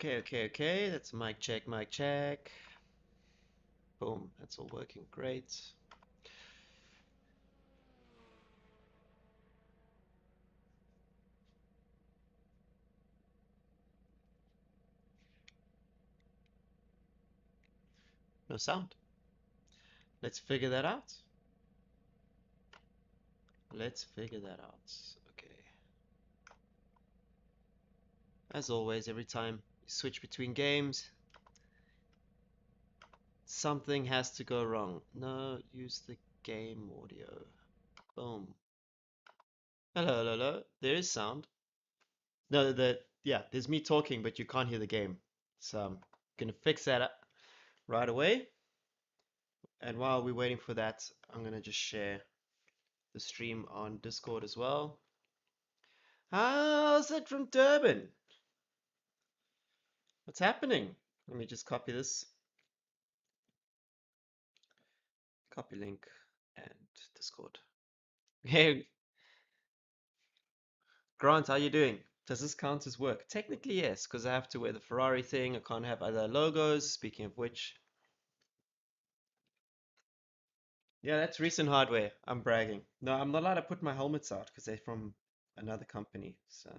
Okay. That's mic check, mic check. Boom. That's all working great. No sound. Let's figure that out. Let's figure that out. Okay. As always, every time you switch between games, something has to go wrong. No, use the game audio. Boom. Hello. There is sound. No, yeah, there's me talking, but you can't hear the game. So I'm gonna fix that up right away. And while we're waiting for that, I'm gonna just share the stream on Discord as well. How's it from Durban? What's happening? Let me just copy this. Copy link and Discord. Hey, Grant, how you doing? Does this count as work? Technically, yes, because I have to wear the Ferrari thing. I can't have other logos. Speaking of which, yeah, that's recent hardware. I'm bragging. No, I'm not allowed to put my helmets out because they're from another company. So,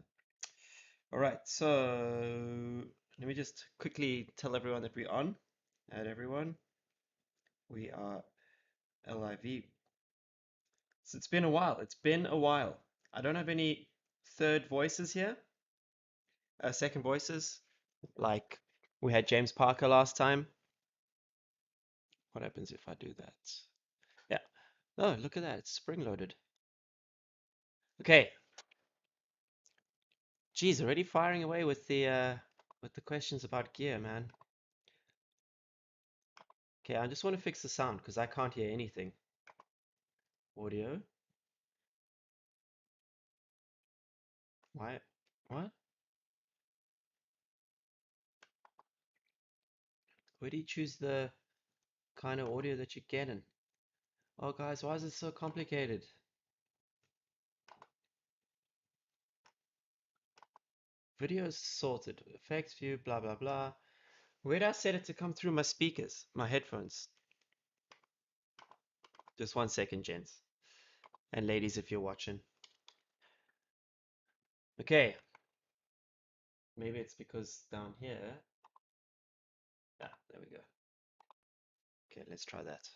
all right. So let me just quickly tell everyone that we're on. Add everyone. We are live. So it's been a while. It's been a while. I don't have any third voices here. Second voices. Like we had James Parker last time. What happens if I do that? Yeah. Oh, look at that. It's spring loaded. Okay. Geez, already firing away with the questions about gear, man. Okay, I just want to fix the sound because I can't hear anything. Audio. Why? What? Where do you choose the kind of audio that you're getting? Oh, guys, why is it so complicated? Video is sorted. Effects view, blah, blah, blah. Where did I set it to come through my speakers? My headphones. Just 1 second, gents. And ladies, if you're watching. Okay. Maybe it's because down here. Ah, there we go. Okay, let's try that.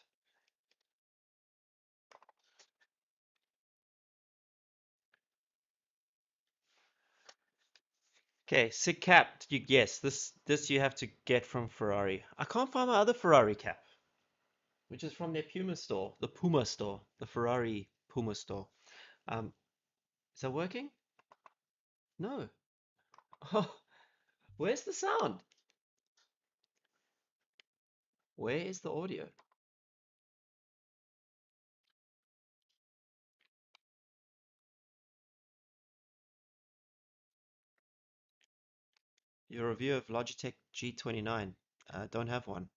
Okay, SIG cap. Yes, this you have to get from Ferrari. I can't find my other Ferrari cap, which is from their Puma store, the Puma store, the Ferrari Puma store. Is that working? No. Oh, where's the sound? Where is the audio? Your review of Logitech G29. Don't have one.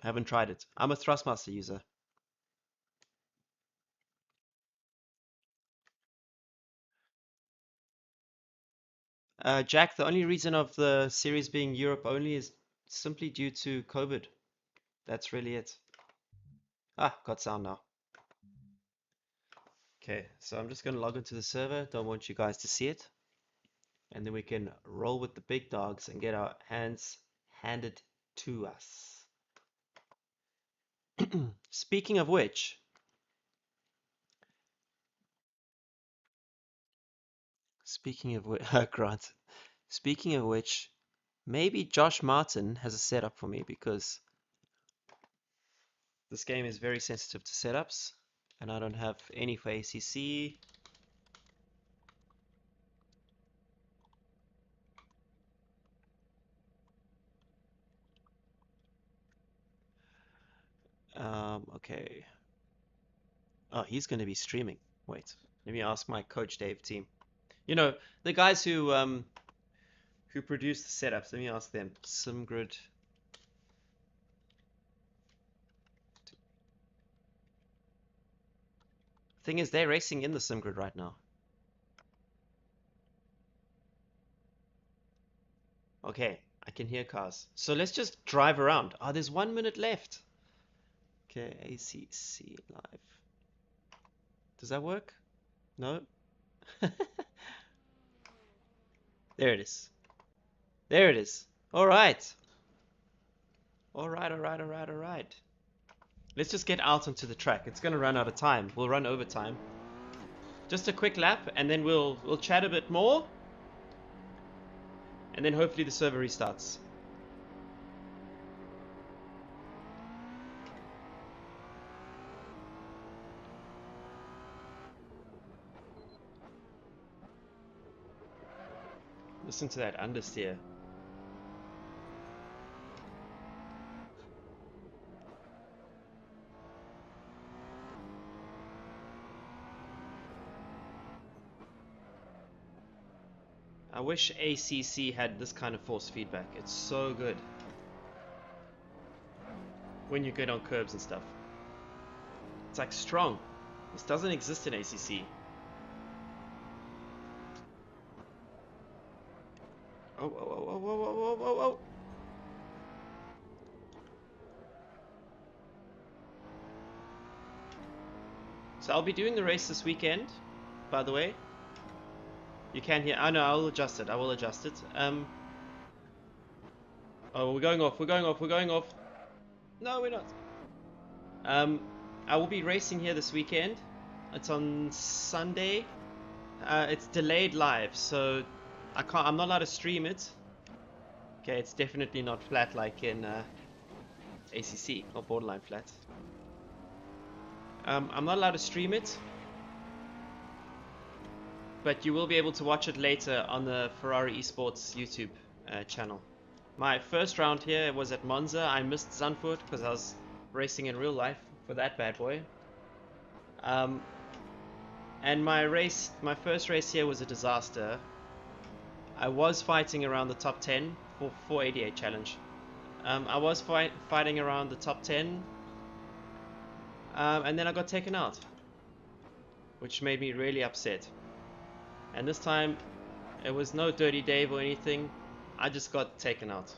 Haven't tried it. I'm a Thrustmaster user. Jack, the only reason of the series being Europe only is simply due to COVID. That's really it. Ah, got sound now. Okay, so I'm just going to log into the server. Don't want you guys to see it. And then we can roll with the big dogs and get our hands handed to us. Speaking of which, Grant, speaking of which, maybe Josh Martin has a setup for me because this game is very sensitive to setups and I don't have any for ACC. Okay. Oh, he's going to be streaming. Wait, let me ask my Coach Dave team. You know, the guys who produce the setups. Let me ask them. SimGrid. Thing is, they're racing in the SimGrid right now. Okay, I can hear cars. So let's just drive around. Oh, there's 1 minute left. Okay, ACC live. Does that work? No? There it is. There it is. All right. All right, all right, all right, all right. Let's just get out onto the track. It's going to run out of time. We'll run over time. Just a quick lap, and then we'll chat a bit more, and then hopefully the server restarts. Listen to that understeer. I wish ACC had this kind of force feedback. It's so good when you get on curbs and stuff. It's like strong. This doesn't exist in ACC. Oh, oh, oh, oh, oh, oh, oh, oh. So I'll be doing the race this weekend, by the way. You can hear. Oh no, I'll adjust it. I will adjust it. Oh, we're going off. We're going off. We're going off. No, we're not. I will be racing here this weekend. It's on Sunday. It's delayed live, so I'm not allowed to stream it. Okay, it's definitely not flat like in ACC, or borderline flat. I'm not allowed to stream it, but you will be able to watch it later on the Ferrari eSports YouTube channel. My first round here was at Monza. I missed Zandvoort because I was racing in real life for that bad boy. And my first race here was a disaster. I was fighting around the top 10 for 488 challenge. I was fighting around the top 10, and then I got taken out, which made me really upset. And this time, it was no Dirty Dave or anything. I just got taken out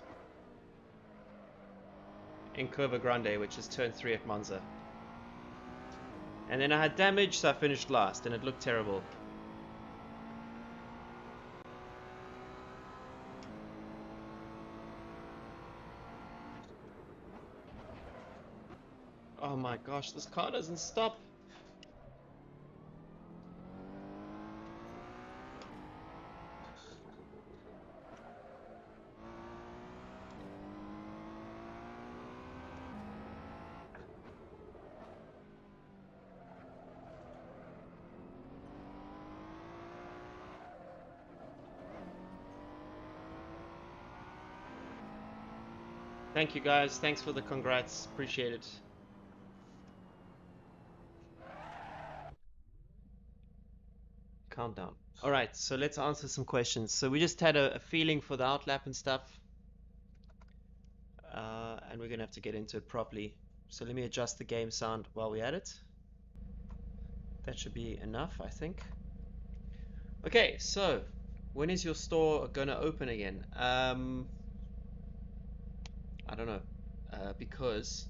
in Curva Grande, which is turn 3 at Monza. And then I had damage, so I finished last, and it looked terrible. Oh my gosh, this car doesn't stop. Thank you guys, thanks for the congrats, appreciate it. Countdown. Alright, so let's answer some questions. So we just had a feeling for the outlap and stuff. And we're gonna have to get into it properly. So let me adjust the game sound while we're at it. That should be enough, I think. Okay, so when is your store gonna open again? I don't know. Because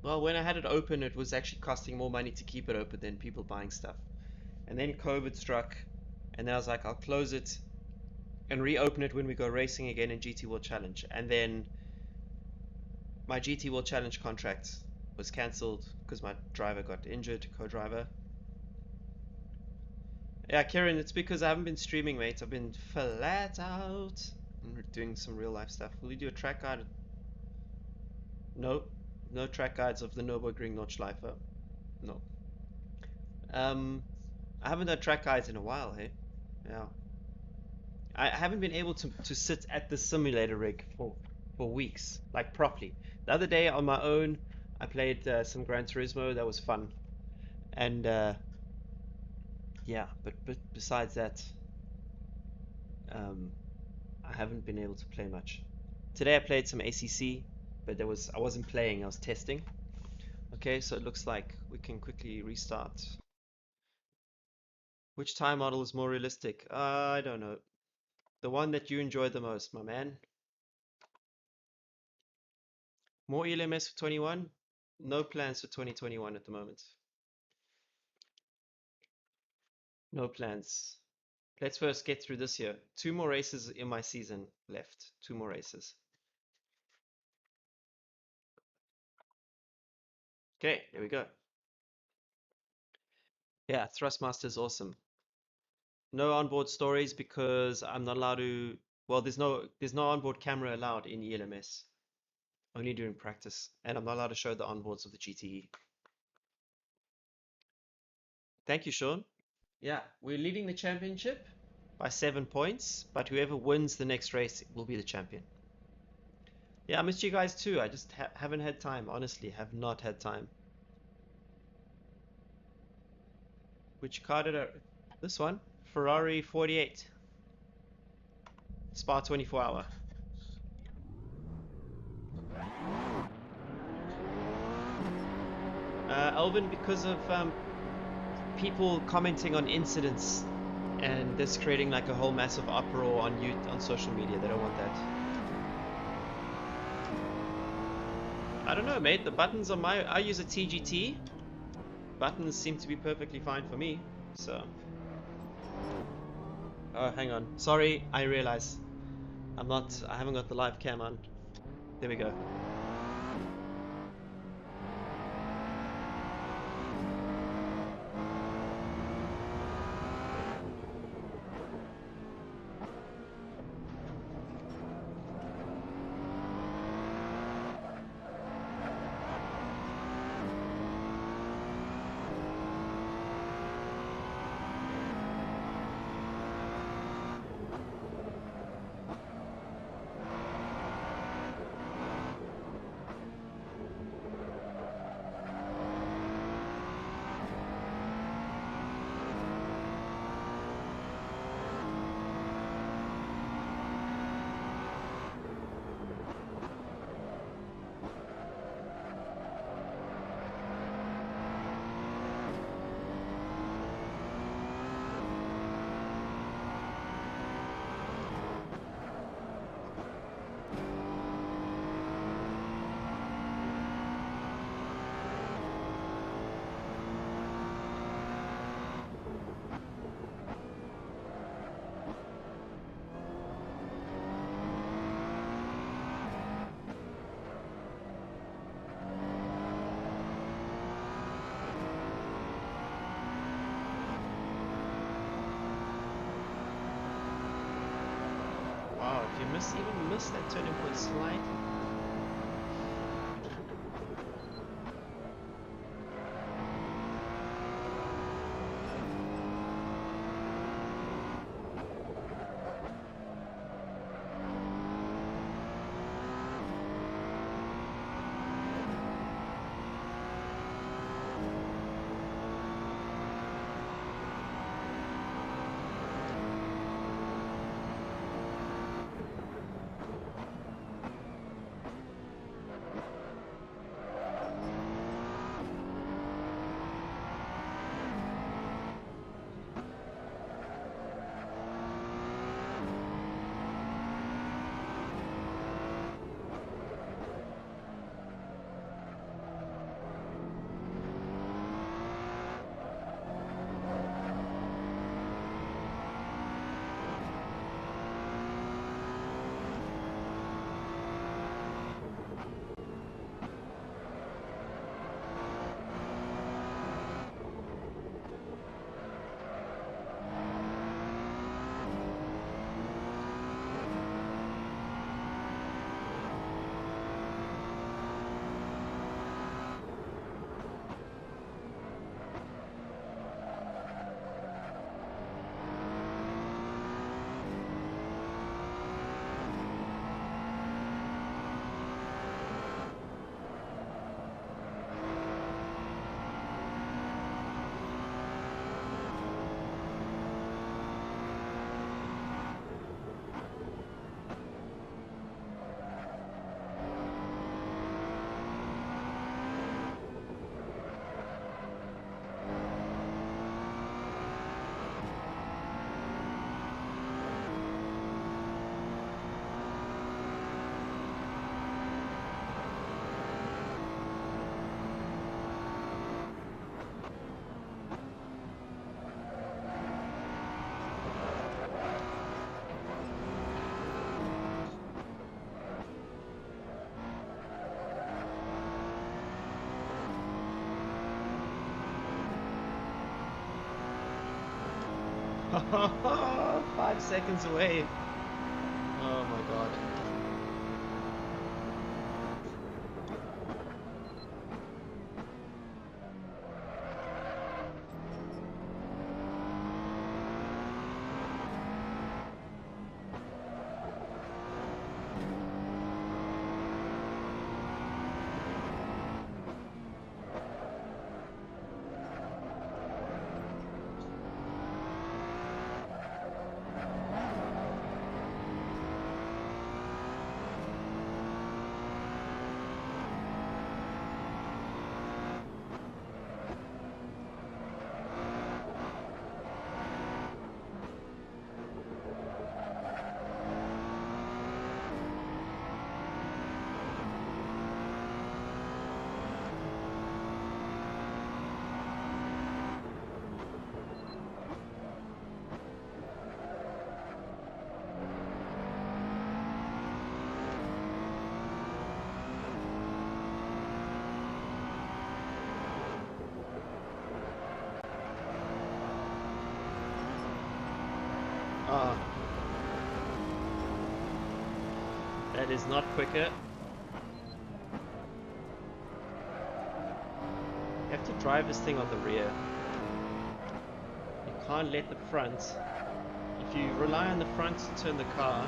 when I had it open, it was actually costing more money to keep it open than people buying stuff. And then COVID struck, and then I was like, I'll close it and reopen it when we go racing again in GT World Challenge. And then my GT World Challenge contract was cancelled because my driver got injured, co-driver. Yeah, Kieran, it's because I haven't been streaming, mate. I've been flat out. I'm doing some real life stuff. Will you do a track guide? No, no track guides of the Nurburgring Nordschleife. No. I haven't done track guides in a while, hey? Yeah. I haven't been able to sit at the simulator rig for weeks, like properly. The other day on my own, I played some Gran Turismo. That was fun. And yeah, but besides that, I haven't been able to play much. Today I played some ACC, but I wasn't playing, I was testing. Okay, so it looks like we can quickly restart. Which time model is more realistic? I don't know. The one that you enjoy the most, my man. More ELMS for 21? No plans for 2021 at the moment. No plans. Let's first get through this year. 2 more races in my season left. 2 more races. Okay, here we go. Yeah, Thrustmaster is awesome. No onboard stories because I'm not allowed to. Well, there's no onboard camera allowed in ELMS. Only during practice, and I'm not allowed to show the onboards of the GTE. Thank you, Sean. Yeah, we're leading the championship by 7 points, but whoever wins the next race will be the champion. Yeah, I missed you guys too. I just haven't had time. Honestly, have not had time. Which car did I? This one, Ferrari 48, Spa 24 hour. Alvin, because of people commenting on incidents, and this creating like a whole massive uproar on social media. They don't want that. I don't know, mate. The buttons on I use a TGT. Buttons seem to be perfectly fine for me. So. Oh, hang on. Sorry, I realize. I haven't got the live cam on. There we go. Wow, if you even miss that turning point slightly. 5 seconds away. Oh my god. Ah, that is not quicker. You have to drive this thing on the rear. You can't let the front. If you rely on the front to turn the car,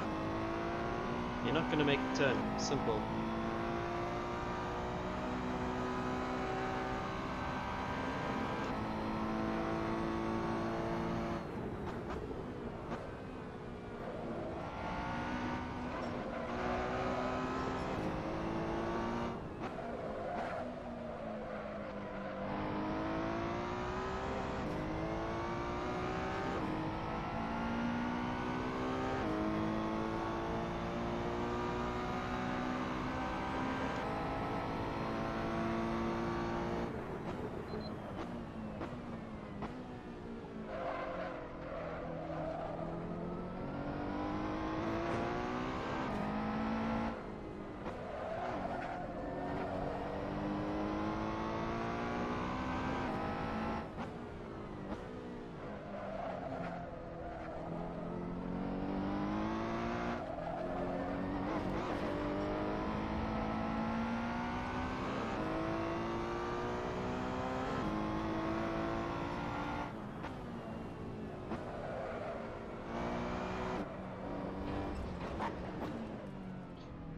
you're not going to make the turn. Simple.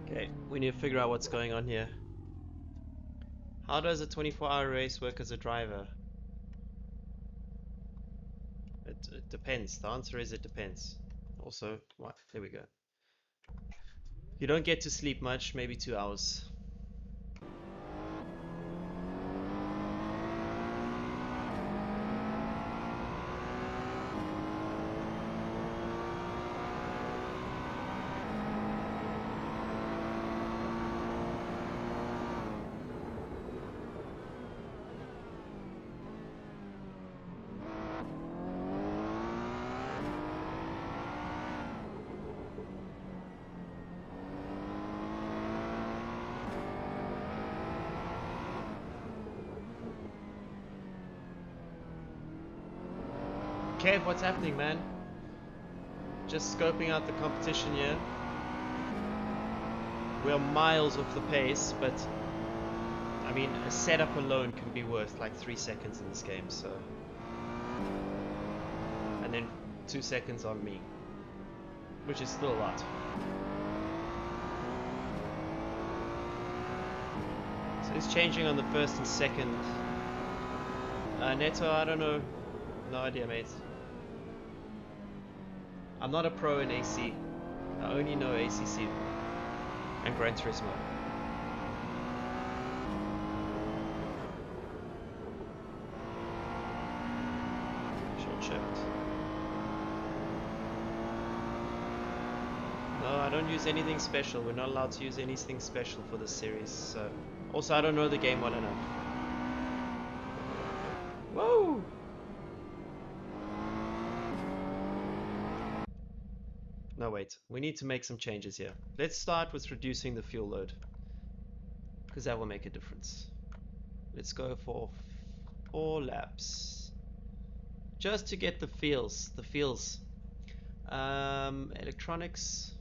Okay, we need to figure out what's going on here. How does a 24-hour race work as a driver? It depends. The answer is it depends. Also, what? There we go. You don't get to sleep much, maybe 2 hours. Kev, what's happening, man? Just scoping out the competition here. We're miles off the pace, but I mean, a setup alone can be worth like 3 seconds in this game, so. And then 2 seconds on me, which is still a lot. So it's changing on the first and second. Neto, I don't know. No idea, mate. I'm not a pro in AC. I only know ACC and Gran Turismo. Short shift. No, I don't use anything special. We're not allowed to use anything special for this series. So, also, I don't know the game well enough. Whoa! No, wait. We need to make some changes here. Let's start with reducing the fuel load, because that will make a difference. Let's go for 4 laps. just to get the feels. Electronics.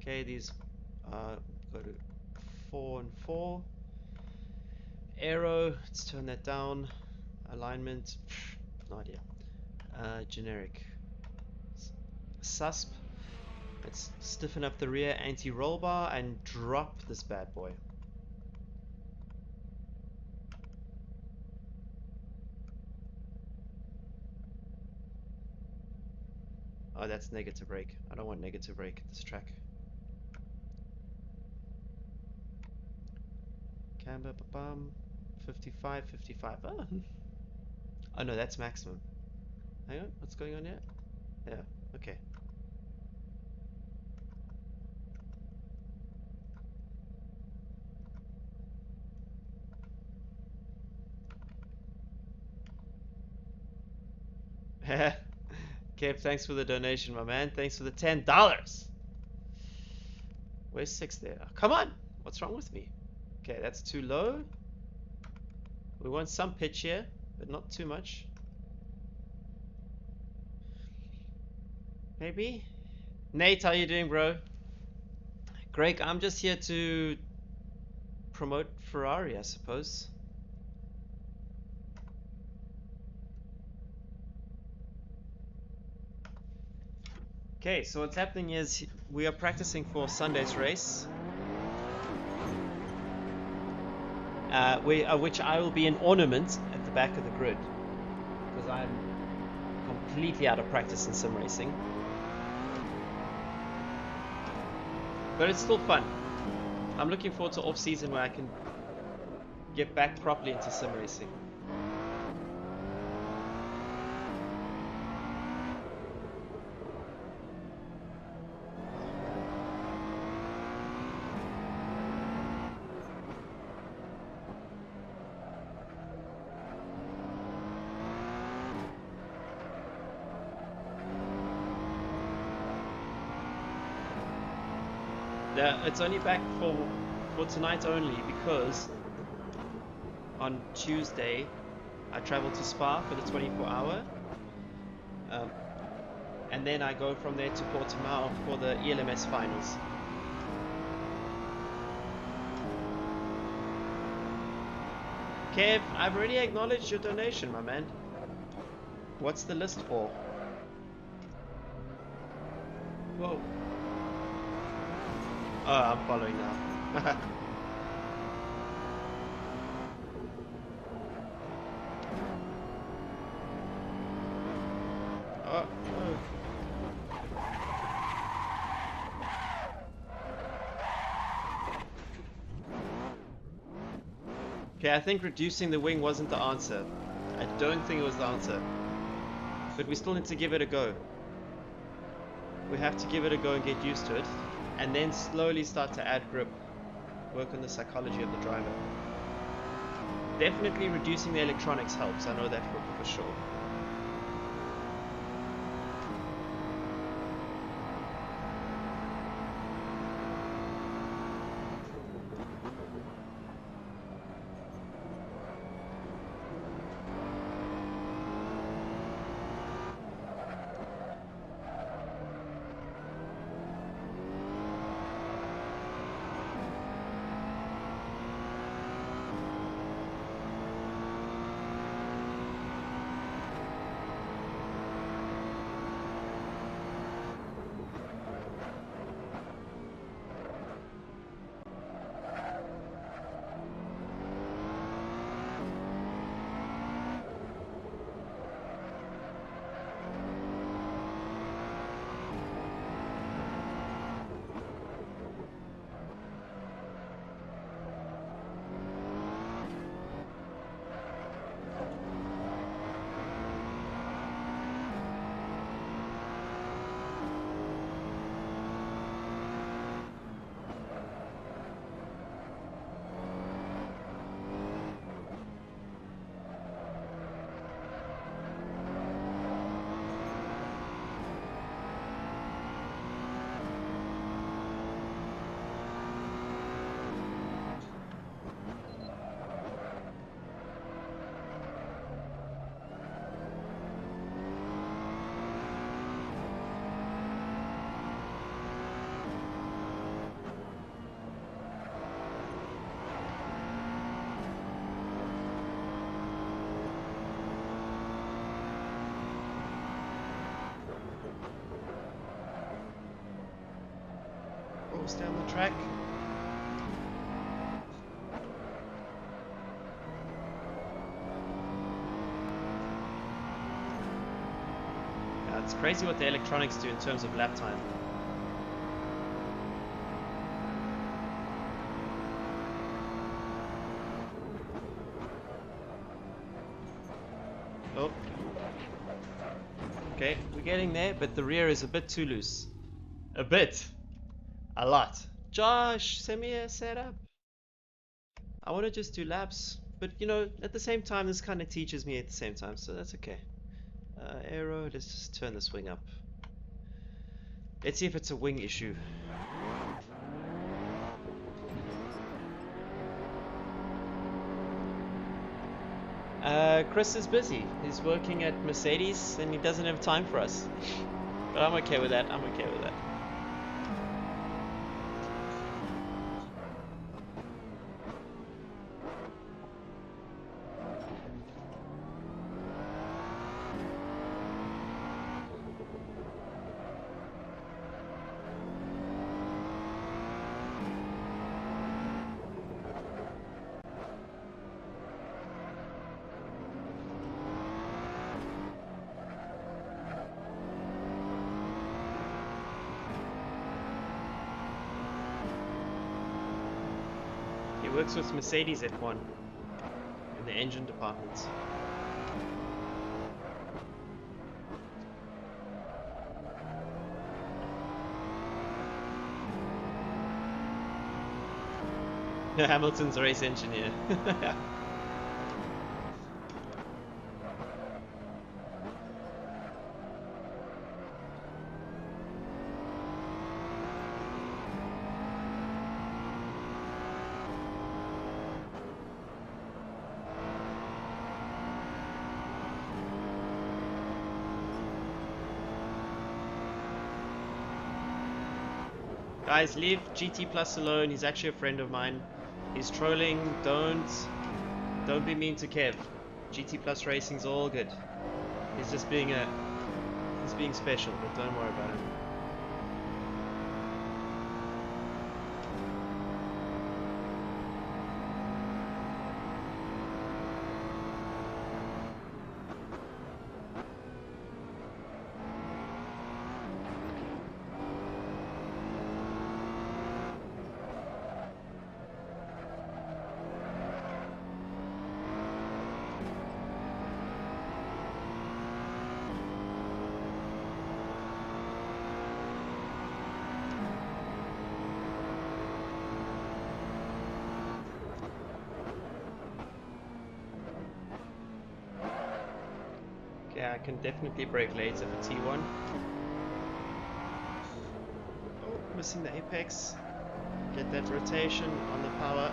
Okay, these go to 4 and 4. Aero, let's turn that down. Alignment, no idea. Generic. Susp, let's stiffen up the rear anti-roll bar and drop this bad boy. Oh, that's negative brake. I don't want negative brake at this track. Camber, bum, 55, 55. Oh. Oh no, that's maximum. Hang on, what's going on here? Yeah, okay. Kev, thanks for the donation, my man. Thanks for the $10. Where's 6 there? Oh, come on! What's wrong with me? Okay, that's too low. We want some pitch here, but not too much. Maybe? Nate, how you doing, bro? Greg, I'm just here to promote Ferrari, I suppose. Okay, so what's happening is we are practicing for Sunday's race, which I will be an ornament at the back of the grid, because I'm completely out of practice in sim racing. But it's still fun. I'm looking forward to off-season where I can get back properly into sim racing. Yeah, it's only back for tonight only because on Tuesday I travel to Spa for the 24-hour, and then I go from there to Portimao for the ELMS finals. Kev, I've already acknowledged your donation, my man. What's the list for? Whoa. Oh, I'm following now. Oh. Okay, I think reducing the wing wasn't the answer. I don't think it was the answer. But we still need to give it a go. We have to give it a go and get used to it. And then slowly start to add grip. Work on the psychology of the driver. Definitely reducing the electronics helps. I know that for sure. We'll stay on the track. It's crazy what the electronics do in terms of lap time. Oh. Okay, we're getting there, but the rear is a bit too loose. A bit. A lot. Josh, send me a setup. I want to just do laps. But, you know, at the same time, this kind of teaches me at the same time, so that's okay. Aero, let's just turn this wing up. Let's see if it's a wing issue. Chris is busy. He's working at Mercedes and he doesn't have time for us. But I'm okay with that. I'm okay with that. He works with Mercedes at one in the engine department. Hamilton's a race engineer. Guys, leave GT Plus alone. He's actually a friend of mine. He's trolling. Don't be mean to Kev. GT Plus Racing's all good. He's just being special, but don't worry about him. Yeah, I can definitely brake later for T1. Oh, missing the apex. Get that rotation on the power.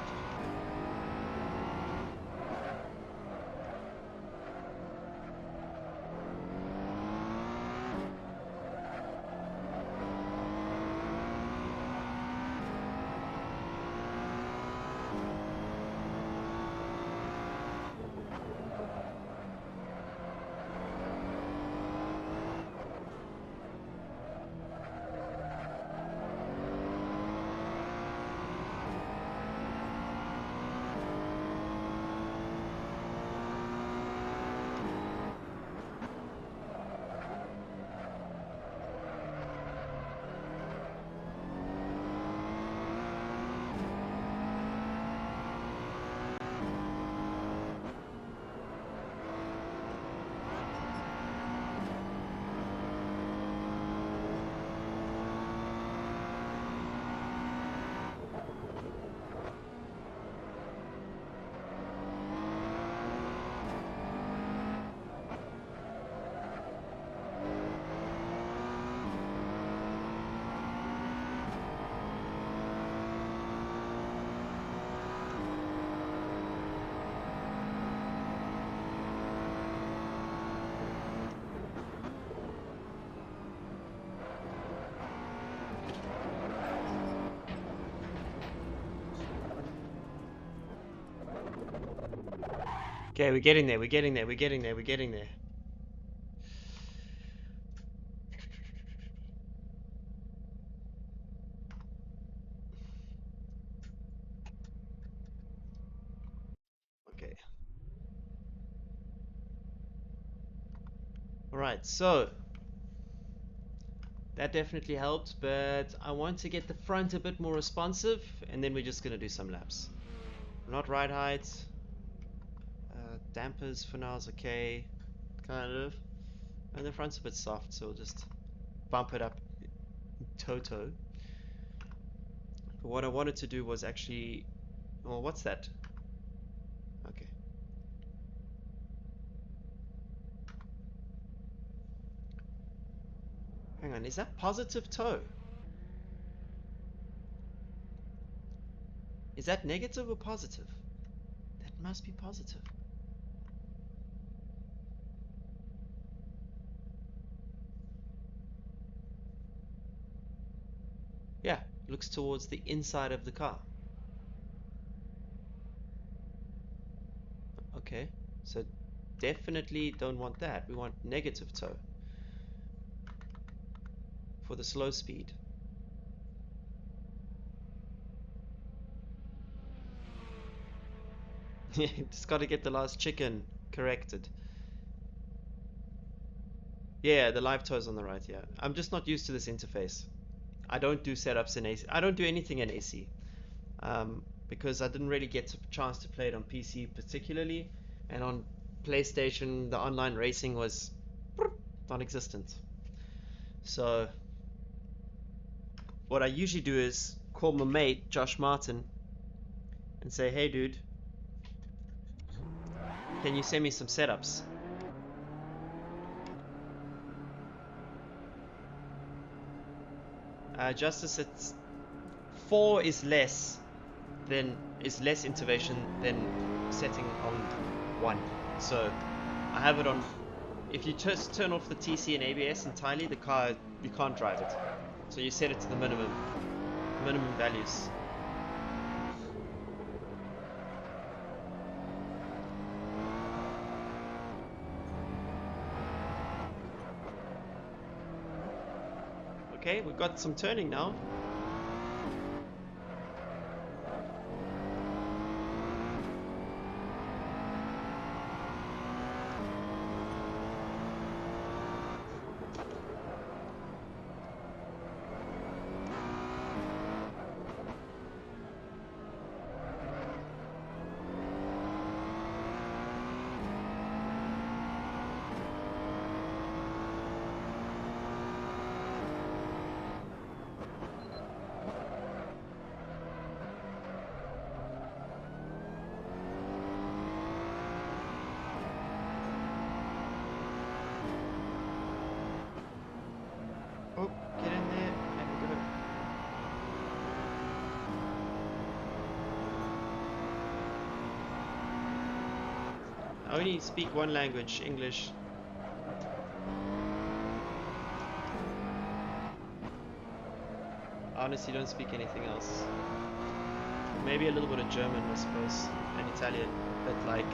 Okay, we're getting there, we're getting there, we're getting there, we're getting there. Alright, so that definitely helped, but I want to get the front a bit more responsive, and then we're just going to do some laps. Not ride height. Dampers for now is okay, kind of. And the front's a bit soft, so we'll just bump it up Toto. But what I wanted to do was actually... Oh, what's that? Okay. Hang on, is that positive toe? Is that negative or positive? That must be positive. Yeah, looks towards the inside of the car. Okay, so definitely don't want that. We want negative toe for the slow speed. Just got to get the last chicken corrected. Yeah, the live toe's on the right, yeah. I'm just not used to this interface. I don't do setups in AC. I don't do anything in AC. Because I didn't really get a chance to play it on PC particularly, and on PlayStation the online racing was non-existent. So what I usually do is call my mate Josh Martin and say, hey dude, can you send me some setups? Justice, it's 4 is less intervention than setting on 1. So I have it on. If you just turn off the TC and ABS entirely, the car, you can't drive it. So you set it to the minimum values. Okay, we've got some turning now. Oh, get in there. There we go. I only speak one language, English. I honestly don't speak anything else. Maybe a little bit of German, I suppose, and Italian, but like...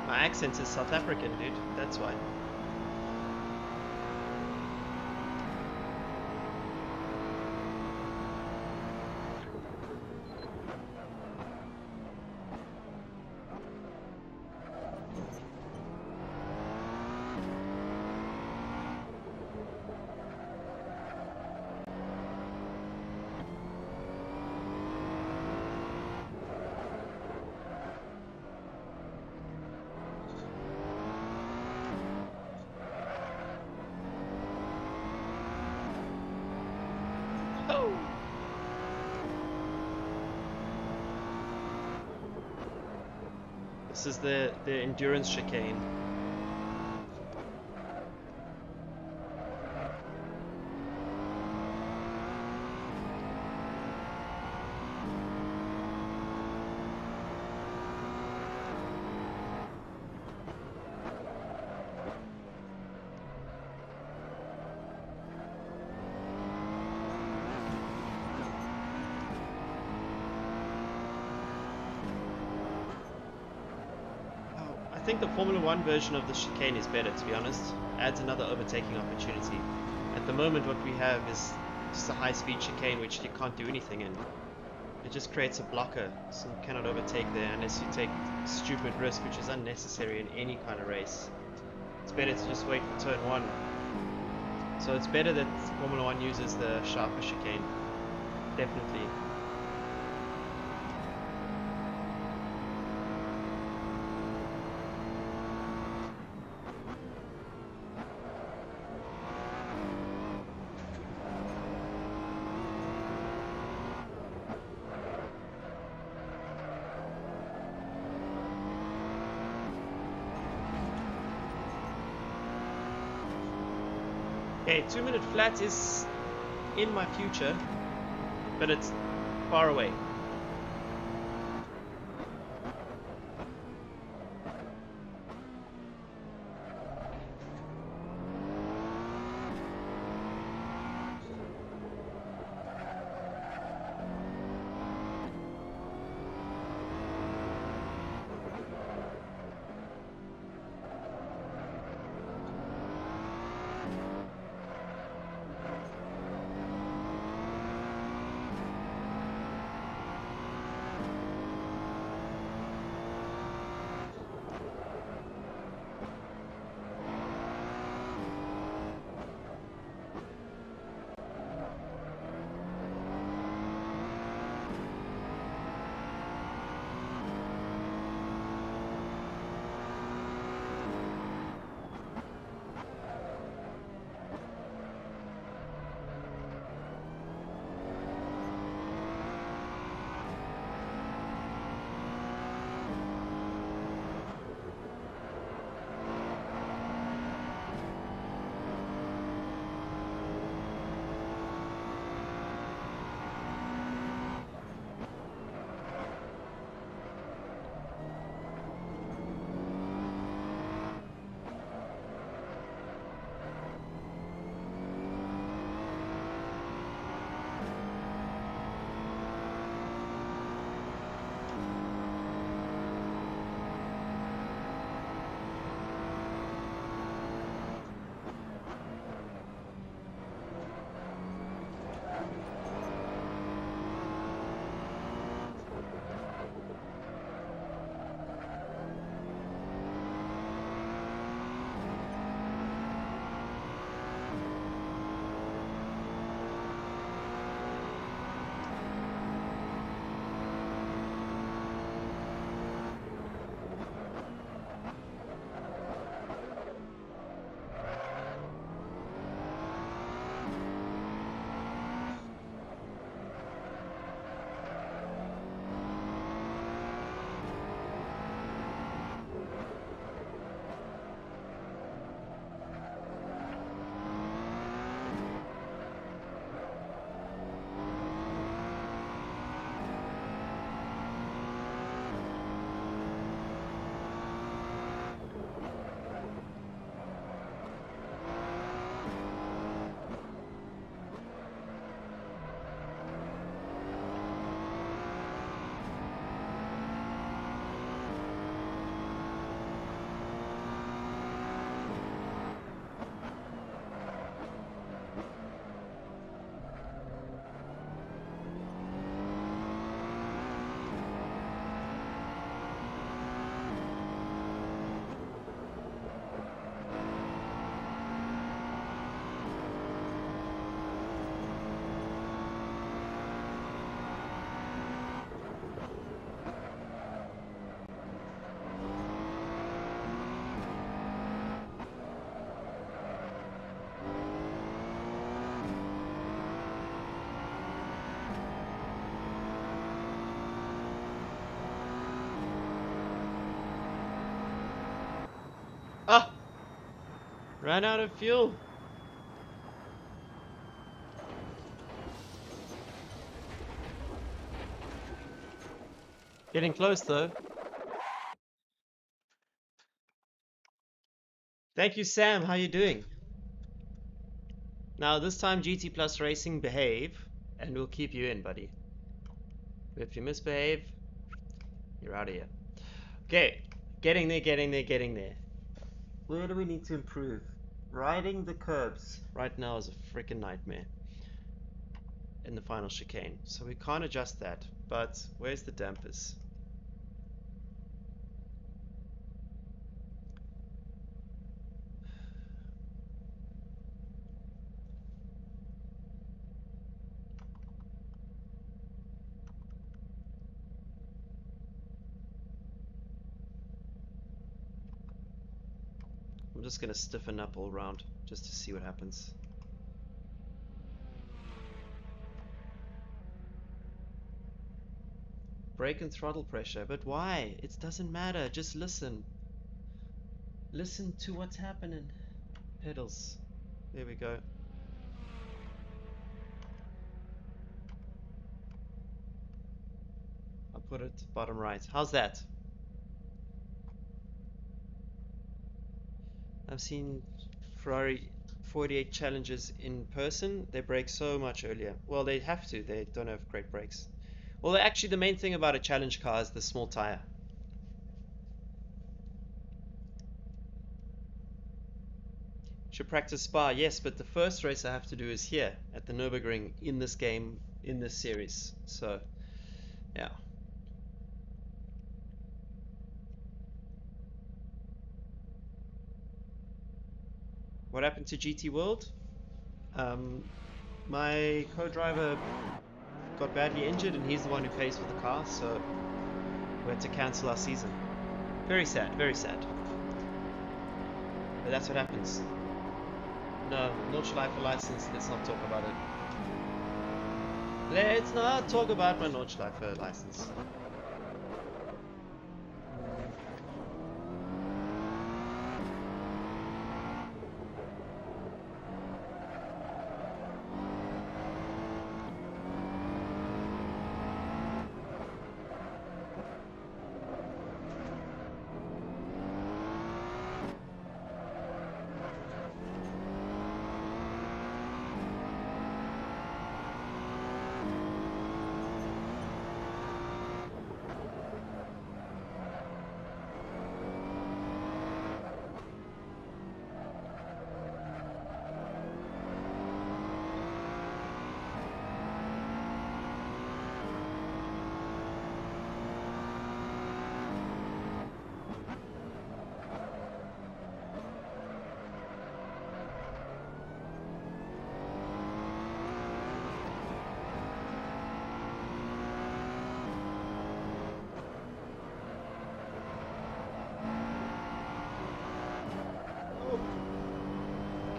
My accent is South African, dude. That's why. Oh! This is the endurance chicane. think the Formula One version of the chicane is better, to be honest. Adds another overtaking opportunity. At the moment, what we have is just a high-speed chicane which you can't do anything in. It just creates a blocker, so you cannot overtake there unless you take stupid risk, which is unnecessary in any kind of race. It's better to just wait for turn 1. So it's better that Formula 1 uses the sharper chicane. Definitely. Okay, 2-minute flat is in my future, but it's far away. Ah! Ran out of fuel. Getting close though. Thank you, Sam. How you doing? Now this time GT Plus Racing, behave, and we'll keep you in, buddy. If you misbehave, you're out of here. Okay. Getting there, getting there, getting there. Where do we need to improve? Riding the curbs right now is a freaking nightmare in the final chicane. So we can't adjust that. But where's the dampers? I'm just gonna stiffen up all around just to see what happens. Brake and throttle pressure, but why? It doesn't matter, just listen. Listen to what's happening. Pedals. There we go. I'll put it bottom right. How's that? I've seen Ferrari 48 challenges in person. They brake so much earlier. Well, they have to. They don't have great brakes. Well, actually, the main thing about a challenge car is the small tire. Should practice Spa, yes, but the first race I have to do is here at the Nurburgring in this game, in this series. So, yeah. What happened to GT World? Um, my co-driver got badly injured and he's the one who pays for the car, so we had to cancel our season. Very sad, very sad. But that's what happens. No, Nordschleife license, let's not talk about it. Let's not talk about my Nordschleife license.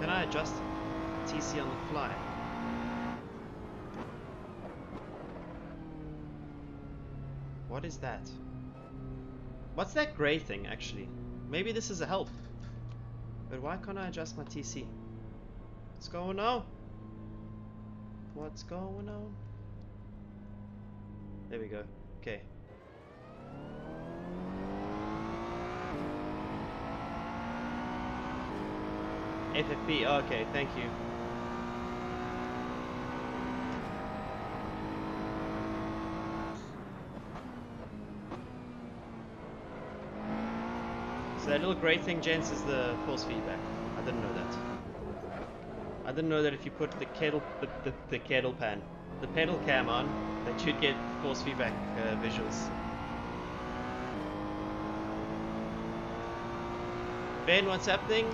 Can I adjust TC on the fly? What is that? What's that grey thing actually? Maybe this is a help. But why can't I adjust my TC? What's going on? What's going on? There we go. Okay. FFP, okay, thank you. So that little grey thing, gents, is the force feedback. I didn't know that. I didn't know that if you put the kettle pan, the pedal cam on, that you'd get force feedback visuals. Ben, what's happening?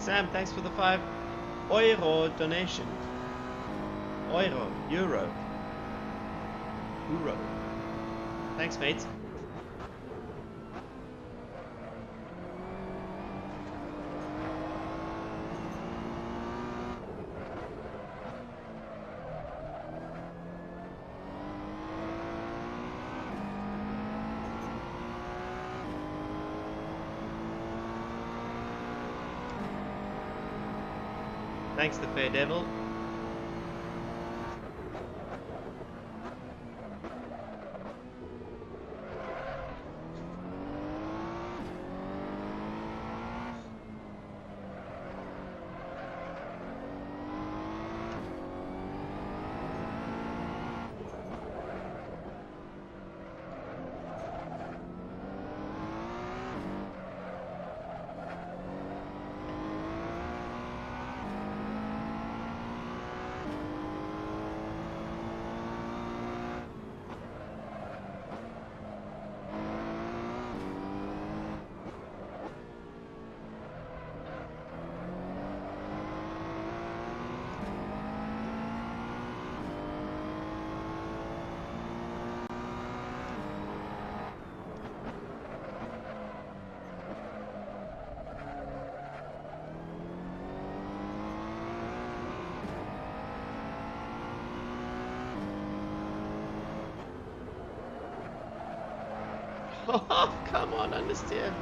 Sam, thanks for the €5 donation. Euro. Thanks, mate. Thanks, the Fair Devil. Oh, come on, understeer.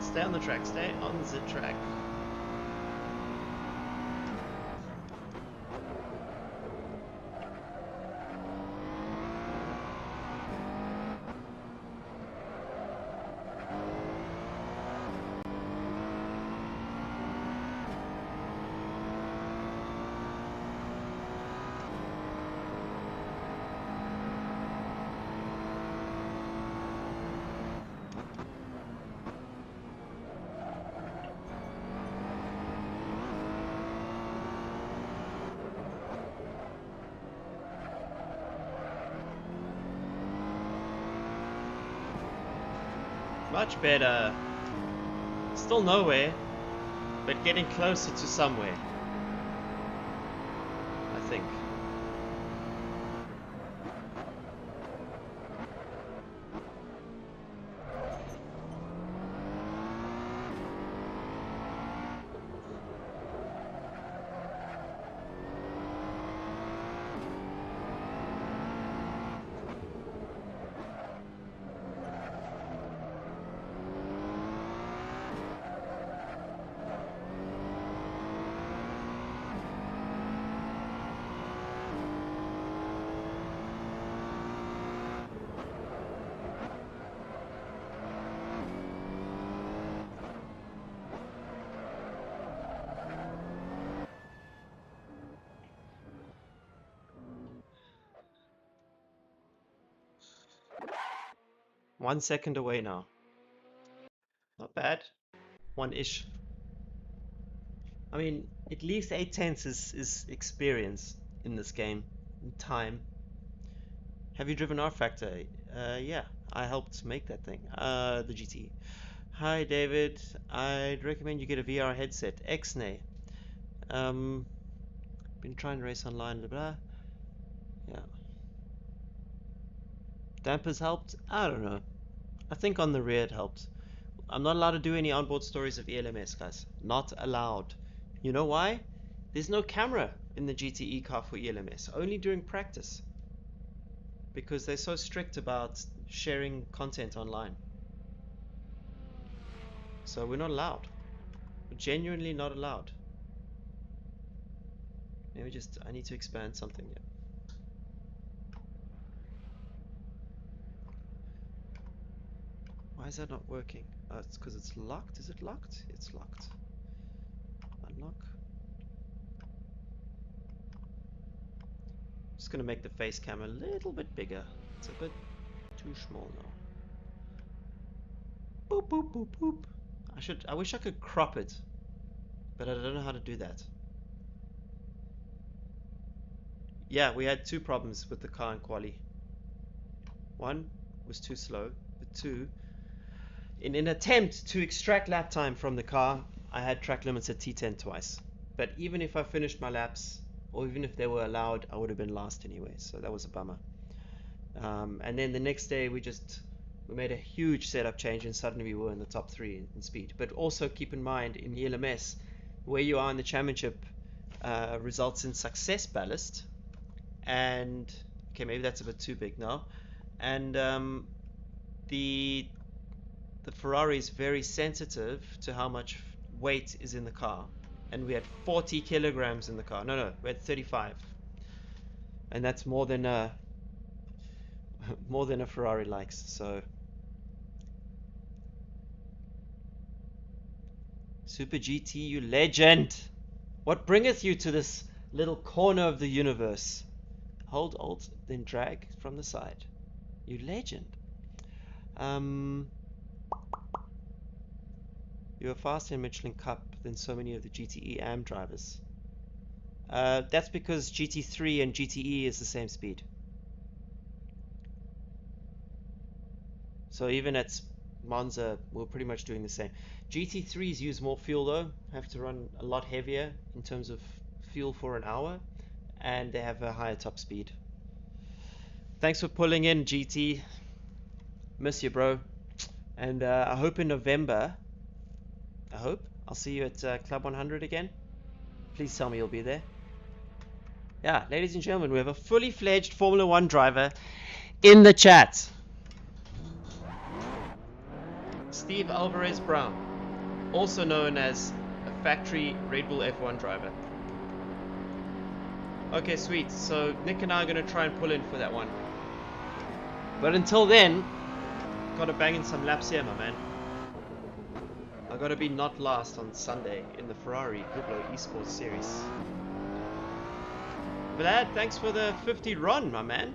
Stay on the track, stay on the track. Much better. Still nowhere, but getting closer to somewhere, I think. 1 second away now. Not bad. One-ish. I mean, at least 8/10 is experience in this game. In time. Have you driven R Factor? Yeah, I helped make that thing. The GT. Hi, David. I'd recommend you get a VR headset. Xnay. Been trying to race online. Blah, blah. Yeah. Dampers helped? I don't know. I think on the rear it helped. I'm not allowed to do any onboard stories of ELMS, guys. Not allowed. You know why? There's no camera in the GTE car for ELMS. Only during practice. Because they're so strict about sharing content online. So we're not allowed. We're genuinely not allowed. Maybe just, I need to expand something here. Why is that not working? Oh, it's because it's locked. Is it locked? It's locked. Unlock. Just gonna make the face cam a little bit bigger. It's a bit too small now. Boop boop boop boop. I wish I could crop it, but I don't know how to do that. Yeah, we had two problems with the car in quali. One was too slow, but two, in an attempt to extract lap time from the car, I had track limits at T10 twice. But even if I finished my laps, or even if they were allowed, I would have been last anyway, so that was a bummer. And then the next day we made a huge setup change and suddenly we were in the top 3 in speed. But also keep in mind, in ELMS, where you are in the championship results in success ballast. And, okay, maybe that's a bit too big now. And the Ferrari is very sensitive to how much weight is in the car. And we had 40 kilograms in the car. No, we had 35. And that's more than a Ferrari likes, so. Super GT, you legend! What bringeth you to this little corner of the universe? Hold Alt, then drag from the side. You legend. You are faster in Michelin Cup than so many of the GTE AM drivers. That's because GT3 and GTE is the same speed. So even at Monza, we're pretty much doing the same. GT3s use more fuel though, have to run a lot heavier in terms of fuel for an hour, and they have a higher top speed. Thanks for pulling in, GT. Miss you, bro. And I hope in November, I'll see you at Club 100 again. Please tell me you'll be there. Yeah, ladies and gentlemen, we have a fully fledged Formula 1 driver in the chat. Steve Alvarez Brown, also known as a factory Red Bull F1 driver. Okay, sweet. So Nick and I are going to try and pull in for that one. But until then, gotta bang in some laps here, my man. I gotta be not last on Sunday in the Ferrari Hublot eSports series. Vlad, thanks for the 50 run, my man.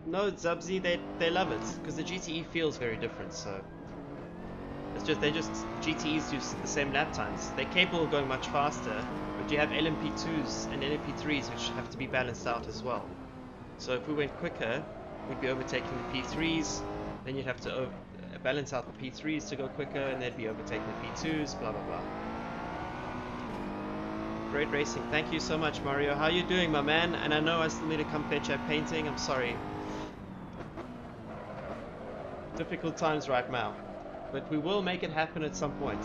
No, Zubzy, they love it because the GTE feels very different. So it's just GTEs do the same lap times. They're capable of going much faster, but you have LMP2s and LMP3s which have to be balanced out as well. So if we went quicker, we'd be overtaking the P3s. Then you'd have to balance out the P3s to go quicker, and they'd be overtaking the P2s. Blah blah blah. Great racing. Thank you so much, Mario. How you doing, my man? And I know I still need to come fetch that painting. I'm sorry. Difficult times right now. But we will make it happen at some point.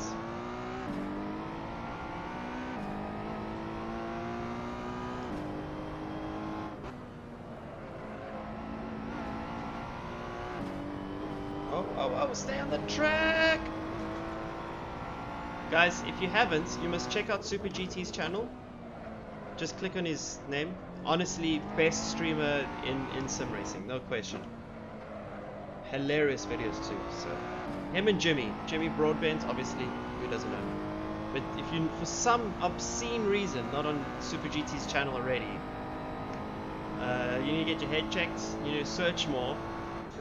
Oh, stay on the track! Guys, if you haven't, you must check out Super GT's channel. Just click on his name. Honestly, best streamer in sim racing, no question. Hilarious videos too. So, him and Jimmy Broadbent, obviously, who doesn't know? But if you, for some obscene reason, not on Super GT's channel already, you need to get your head checked, you need to search more,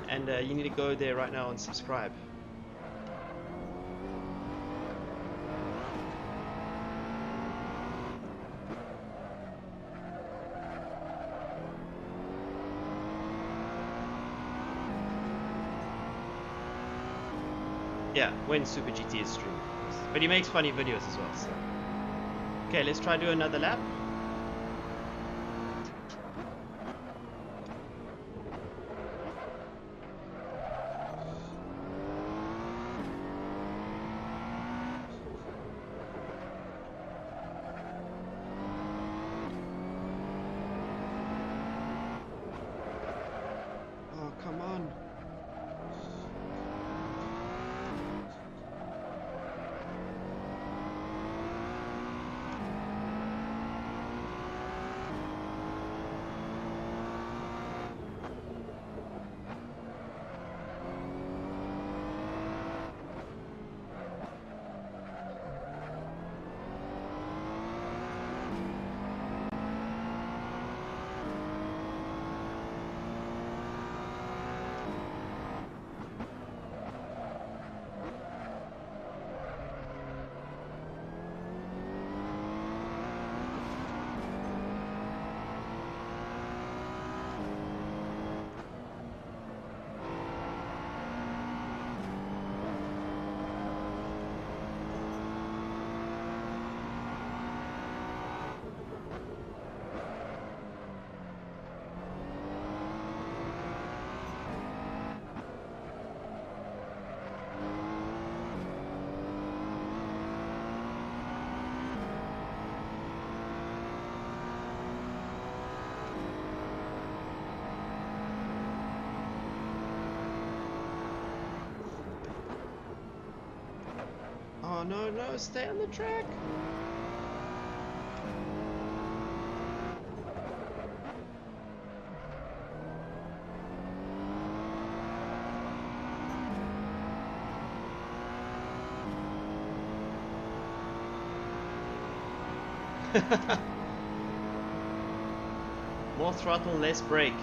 and you need to go there right now and subscribe. Yeah, when Super GT is streaming. But he makes funny videos as well, so. Okay, let's try do another lap. Oh, come on. Oh, no, no, stay on the track. More throttle, less brake.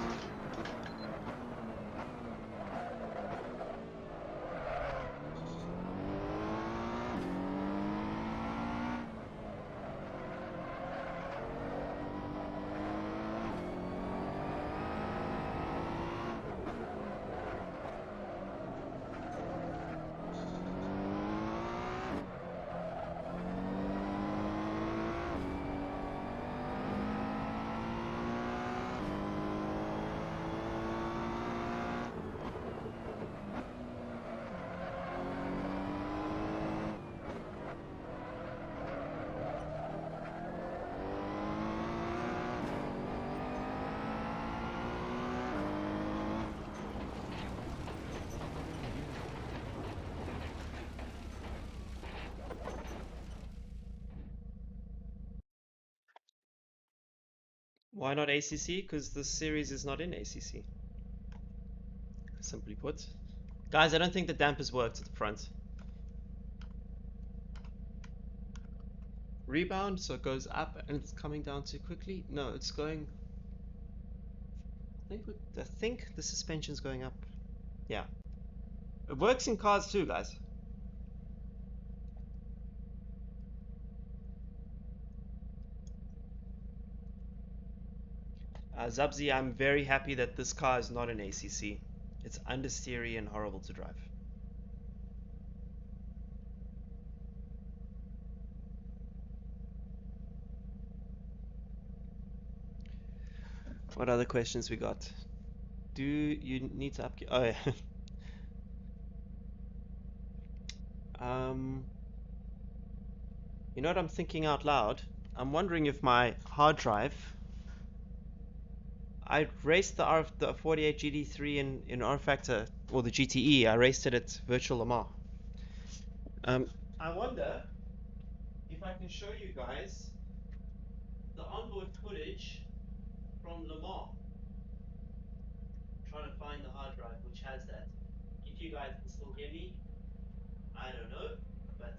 Why not ACC? Because this series is not in ACC. Simply put. Guys, I don't think the dampers worked at the front. Rebound, so it goes up and it's coming down too quickly. No, it's going. I think the suspension's going up. Yeah. It works in cars too, guys. Zubzi, I'm very happy that this car is not an ACC. It's understeery and horrible to drive. What other questions we got? Do you need to upgrade? Oh, yeah. um, you know what I'm thinking out loud? I'm wondering if my hard drive. I raced the 48 GD3 in R Factor, or the GTE. I raced it at Virtual Le Mans. I wonder if I can show you guys the onboard footage from Le Mans. Trying to find the hard drive which has that. If you guys can still hear me, I don't know, but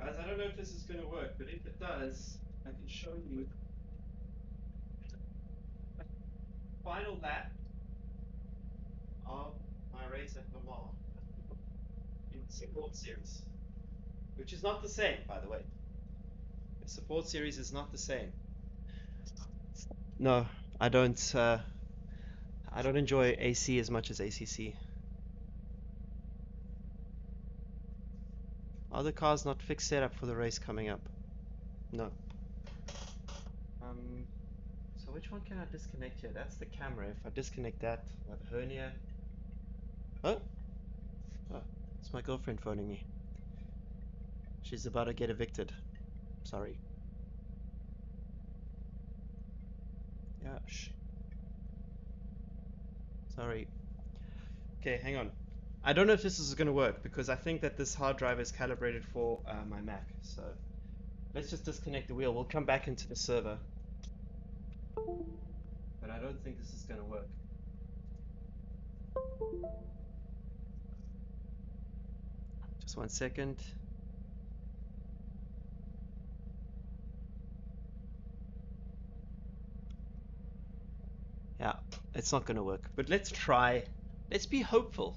Guys, I don't know if this is going to work, but if it does, I can show you final lap of my race at Le Mans in the support series, which is not the same, by the way. The support series is not the same. No, I don't. I don't enjoy AC as much as ACC. Are the cars not fixed setup for the race coming up? No. So which one can I disconnect here? That's the camera. If I disconnect that, I have a hernia. Oh, oh, it's my girlfriend phoning me. She's about to get evicted. Sorry. Yeah, shh. Sorry. Okay, hang on. I don't know if this is going to work because I think that this hard drive is calibrated for my Mac. So let's just disconnect the wheel. We'll come back into the server. But I don't think this is going to work. Just 1 second. Yeah, it's not going to work. But let's try. Let's be hopeful.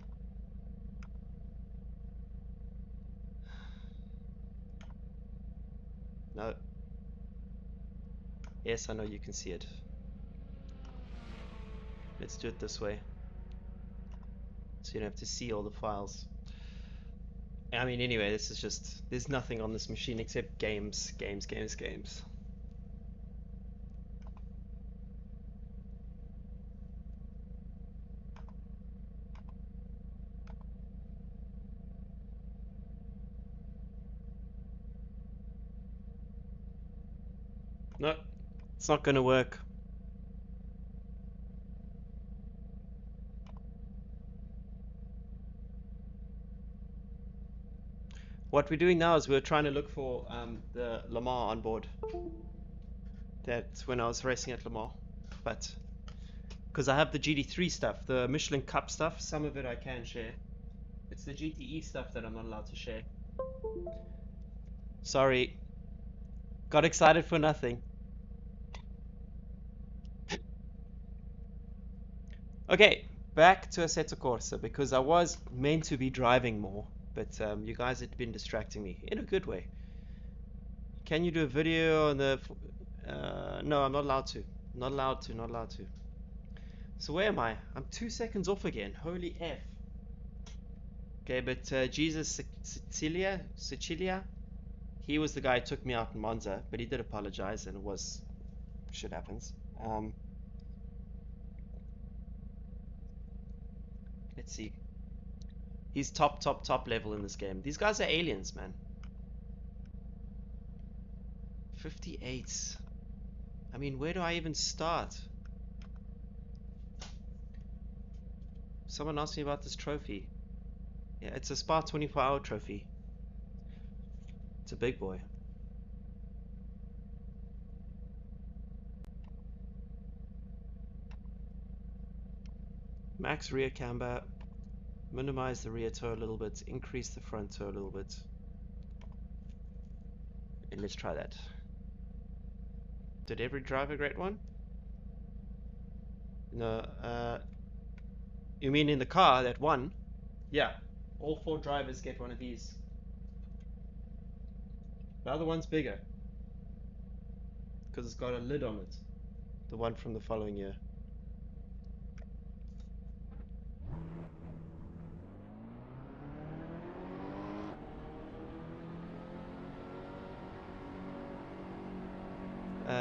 No. Yes, I know you can see it. Let's do it this way. So you don't have to see all the files. I mean, anyway, this is just... There's nothing on this machine except games, games, games, games. No, it's not going to work. What we're doing now is we're trying to look for the Le Mans onboard. That's when I was racing at Le Mans. But because I have the GT3 stuff, the Michelin Cup stuff, some of it I can share. It's the GTE stuff that I'm not allowed to share. Sorry. Got excited for nothing. Okay, back to Assetto Corsa because I was meant to be driving more, but you guys had been distracting me in a good way. Can you do a video on the... no, I'm not allowed to. Not allowed to, not allowed to. So where am I? I'm 2 seconds off again. Holy F. Okay, but Jesus Sicilia, he was the guy who took me out in Monza, but he did apologize and it was... Shit happens. Let's see. He's top level in this game. These guys are aliens, man. 58. I mean, where do I even start? Someone asked me about this trophy. Yeah, it's a Spa 24-hour trophy. It's a big boy. Max rear camber. Minimize the rear toe a little bit. Increase the front toe a little bit. And let's try that. Did every driver get one? No, you mean in the car that one? Yeah, all 4 drivers get one of these. The other one's bigger because it's got a lid on it. The one from the following year.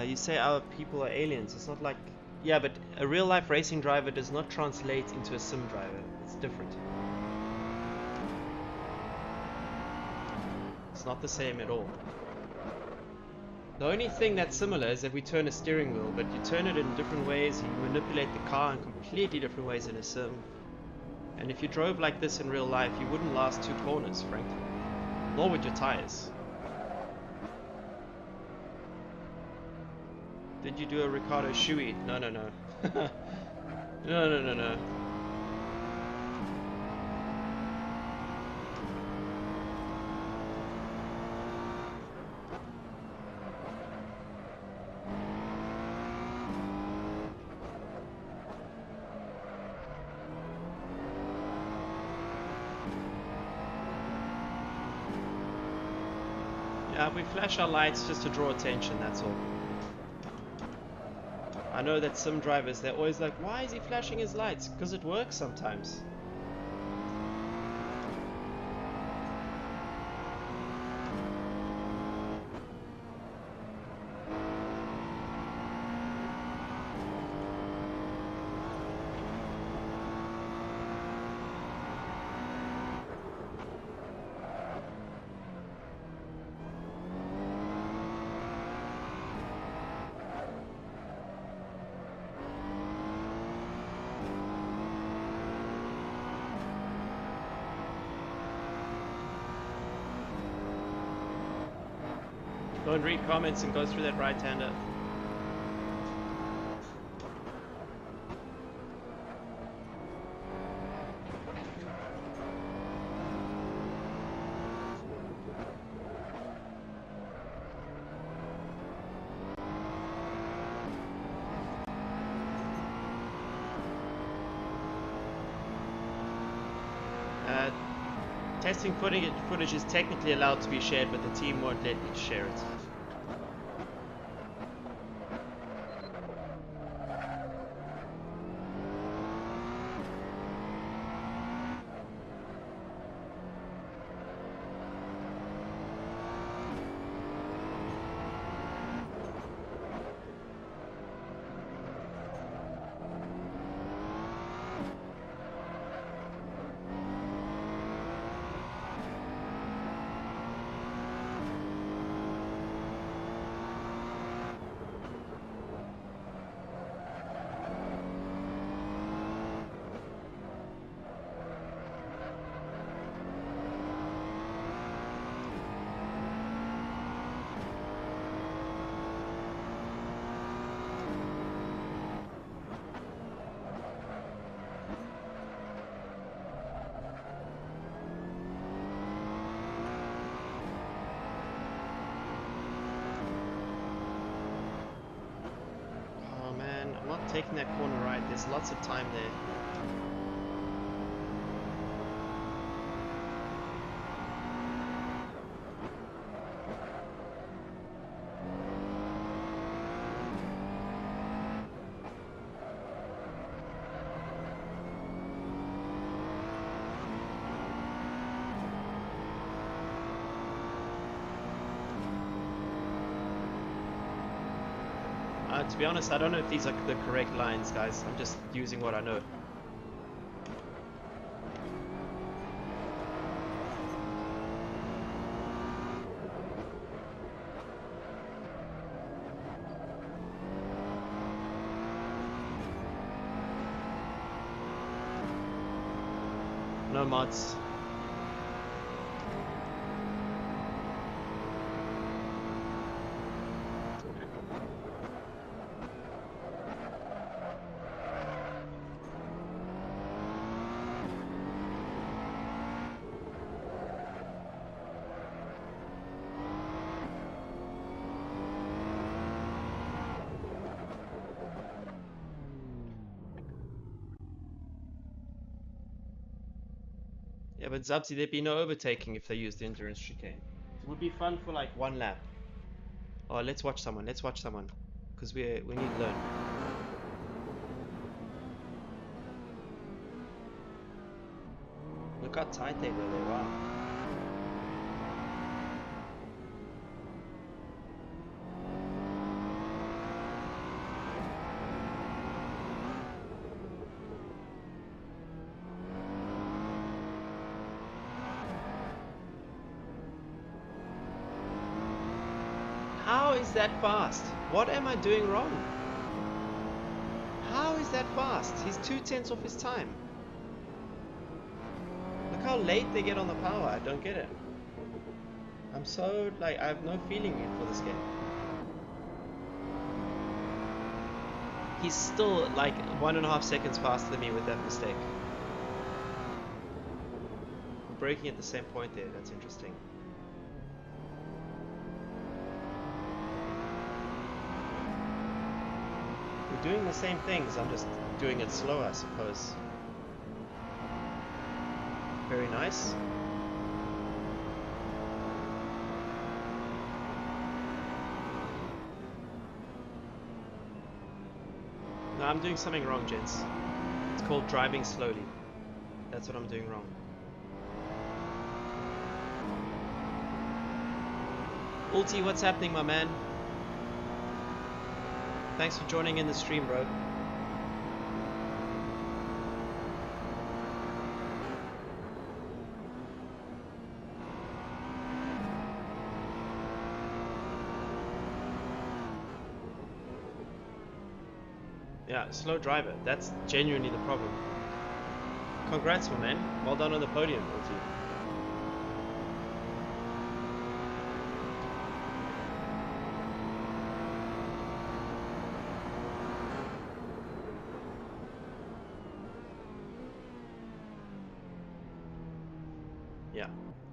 You say our people are aliens. It's not like... Yeah, but a real life racing driver does not translate into a sim driver. It's different. It's not the same at all. The only thing that's similar is that we turn a steering wheel, but you turn it in different ways. You manipulate the car in completely different ways in a sim. And if you drove like this in real life, you wouldn't last 2 corners, frankly. Nor would your tires. Did you do a Ricardo Shui? No, no, no. No, no, no, no. We flash our lights just to draw attention, that's all. I know that some drivers, they're always like, why is he flashing his lights? Because it works sometimes. Go and read comments and go through that right-hander. Testing footage is technically allowed to be shared, but the team won't let you share it. Taking that corner right, there's lots of time there. To be honest, I don't know if these are the correct lines, guys. I'm just using what I know. No mods. Yeah, but Zabzi, there'd be no overtaking if they used the endurance chicane. It would be fun for like one lap. Oh, let's watch someone. Let's watch someone, because we need to learn. Look how tight they were there. Wow. How is that fast? What am I doing wrong? How is that fast? He's 2/10 off his time. Look how late they get on the power. I don't get it. I'm so, like, I have no feeling for this game. He's still like 1.5 seconds faster than me with that mistake. I'm braking at the same point there. That's interesting. We're doing the same things, I'm just doing it slow, I suppose. Very nice. I'm doing something wrong, gents. It's called driving slowly. That's what I'm doing wrong. Ulti, what's happening, my man? Thanks for joining in the stream, bro. Yeah, slow driver. That's genuinely the problem. Congrats, my man. Well done on the podium, Ulti. Yeah,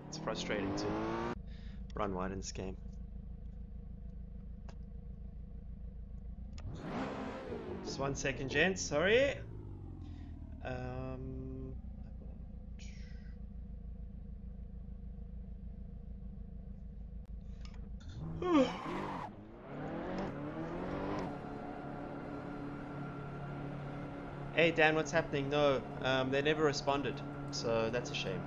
it's frustrating to run wide in this game. Just 1 second, gents. Sorry. Hey Dan, what's happening? No, they never responded, so that's a shame.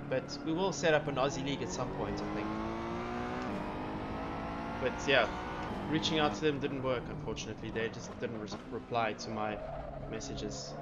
But we will set up an Aussie League at some point, I think. But yeah, reaching out to them didn't work, unfortunately. They just didn't reply to my messages.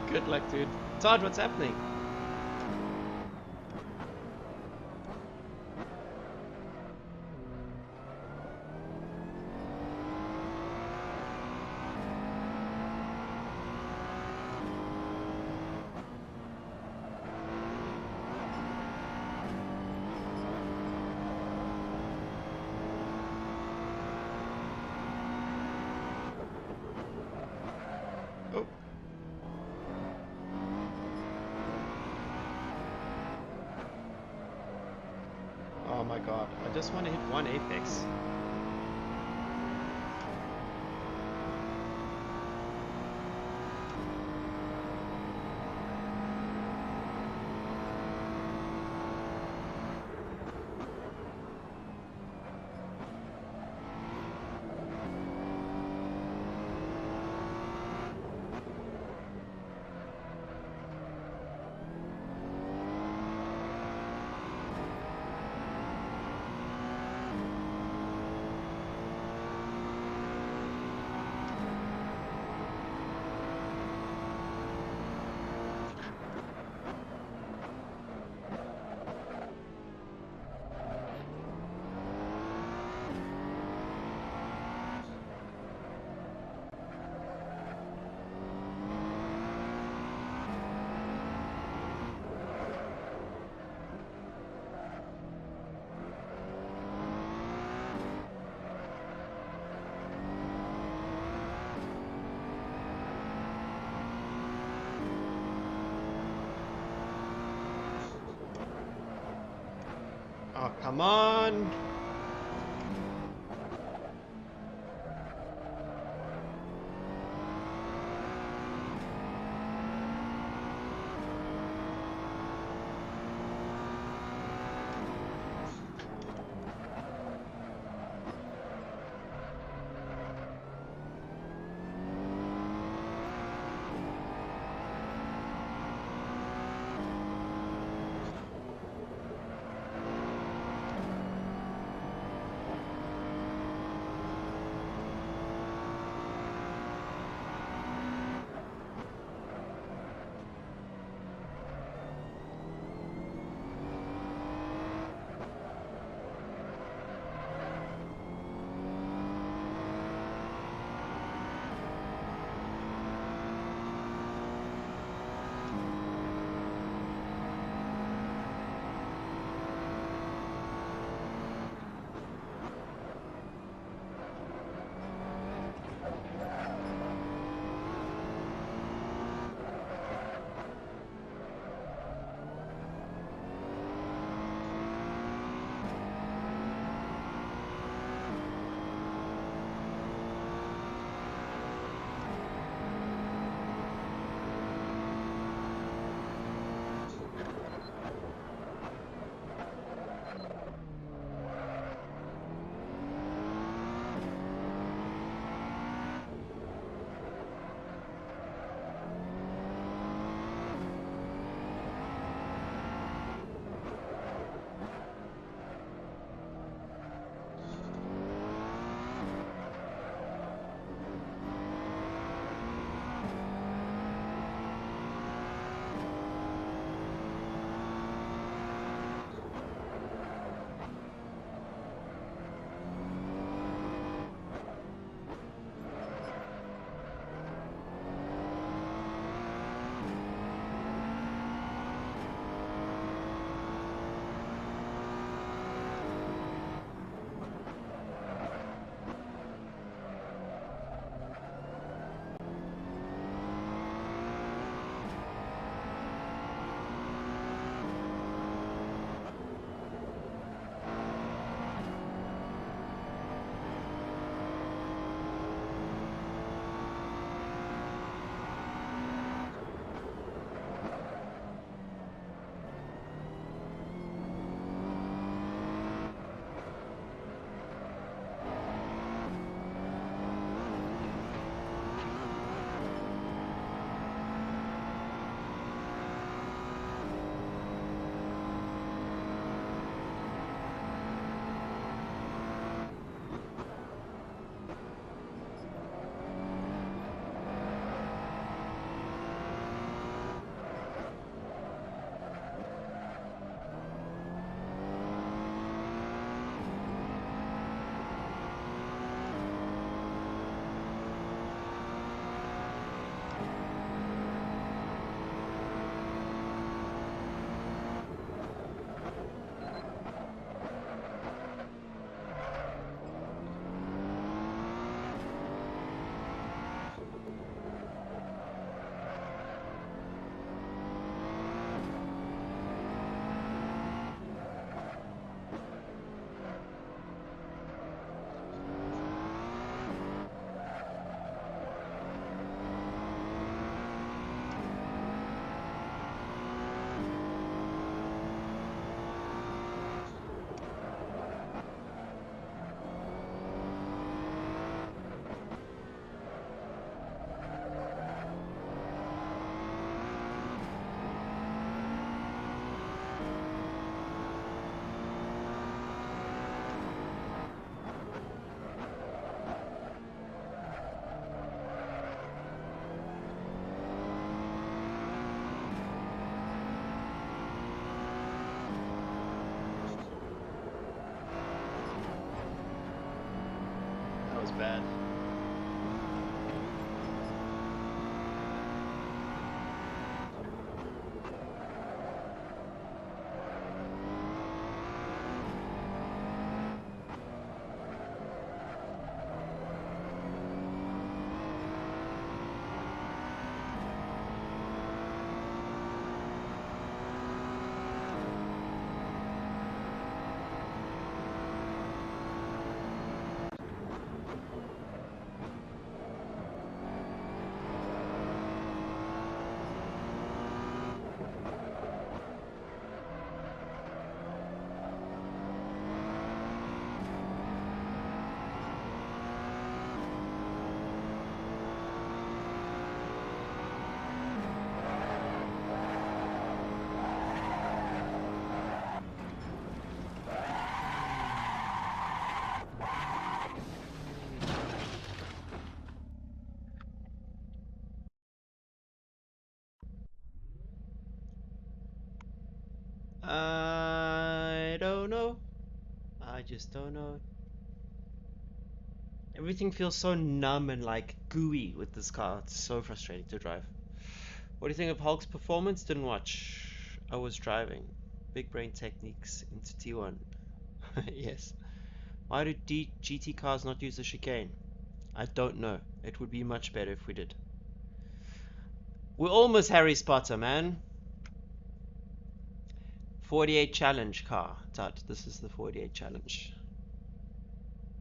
Good luck, dude. Todd, what's happening? Oh. Oh my god, I just want to hit one apex. Oh, come on! bad. I don't know. I just don't know. Everything feels so numb and like gooey with this car. It's so frustrating to drive. What do you think of Hulk's performance? Didn't watch. I was driving. Big brain techniques into T1. Yes. Why do GT cars not use the chicane? I don't know. It would be much better if we did. We're almost Harry Potter, man. 48 challenge car. Tut, this is the 48 challenge.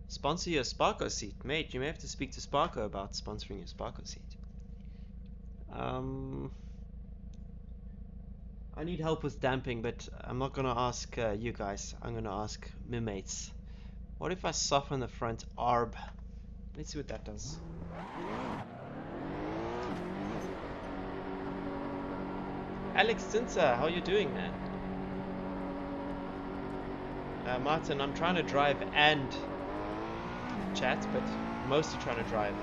Sponsor your Sparko seat. Mate, you may have to speak to Sparko about sponsoring your Sparko seat. I need help with damping, but I'm not gonna ask you guys. I'm gonna ask my mates. What if I soften the front arb? Let's see what that does. Alex Sinter, how you doing, man? Martin, I'm trying to drive and chat, but mostly trying to drive.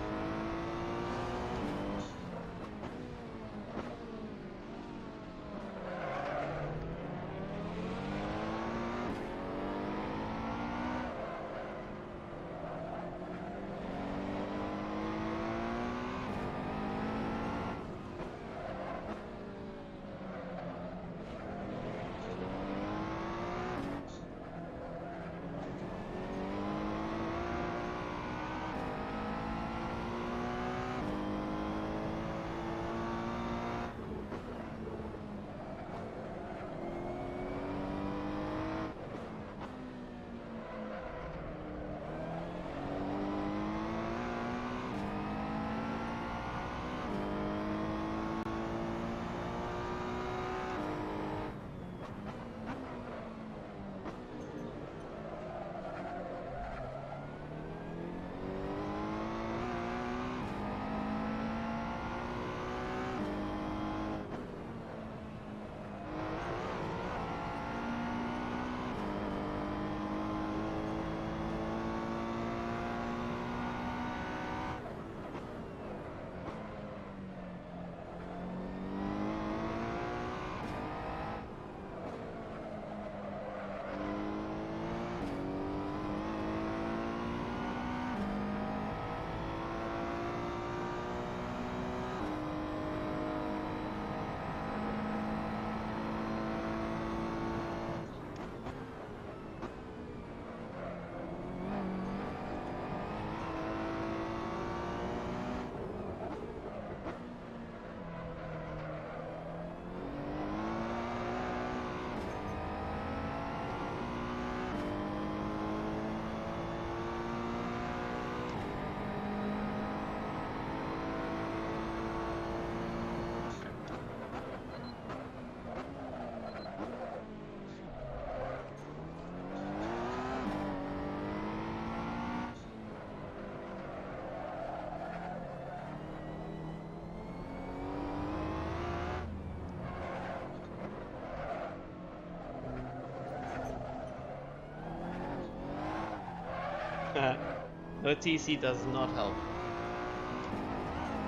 No TC does not help.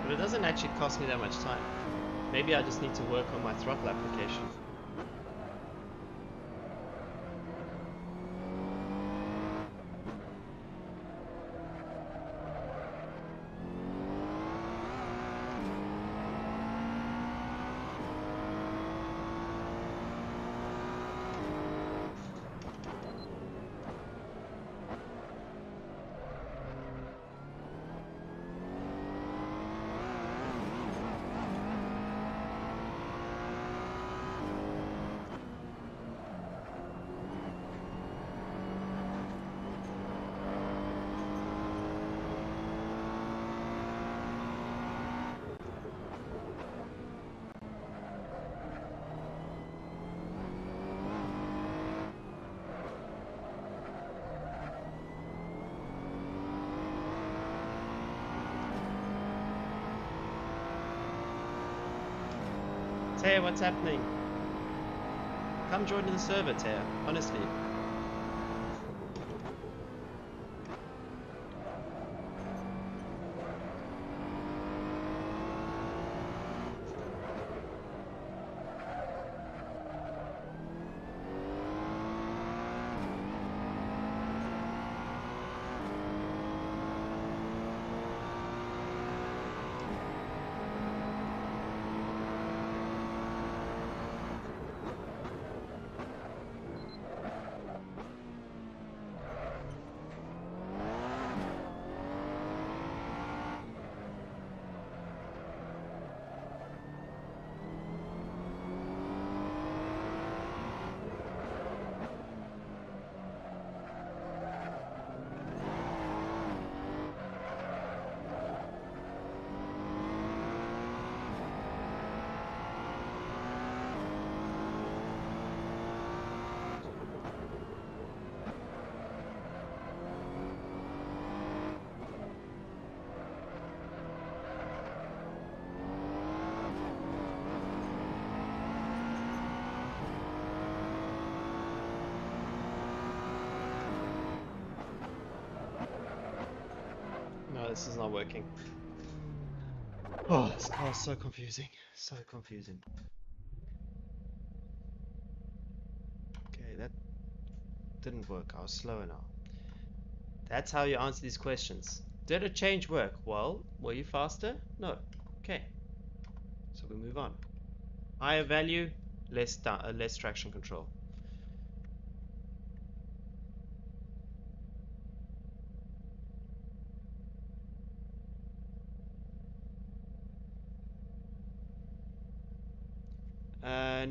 But it doesn't actually cost me that much time. Maybe I just need to work on my throttle application. Taya, what's happening? Come join the server, Taya. Honestly. No, this is not working. Oh, this car is so confusing. So confusing. Okay, that didn't work. I was slower now. That's how you answer these questions. Did a change work? Well, were you faster? No. Okay. So we move on. Higher value, less traction control.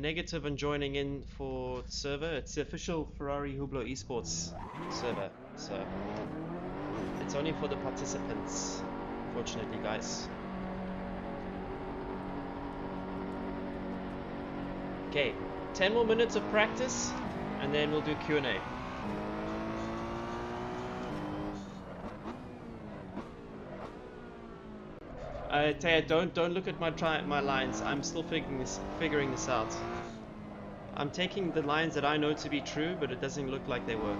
Negative on joining in for the server. It's the official Ferrari Hublot eSports server, so it's only for the participants, fortunately, guys. Okay, 10 more minutes of practice, and then we'll do Q&A. Taya, don't look at my lines. I'm still figuring this out. I'm taking the lines that I know to be true, but it doesn't look like they work.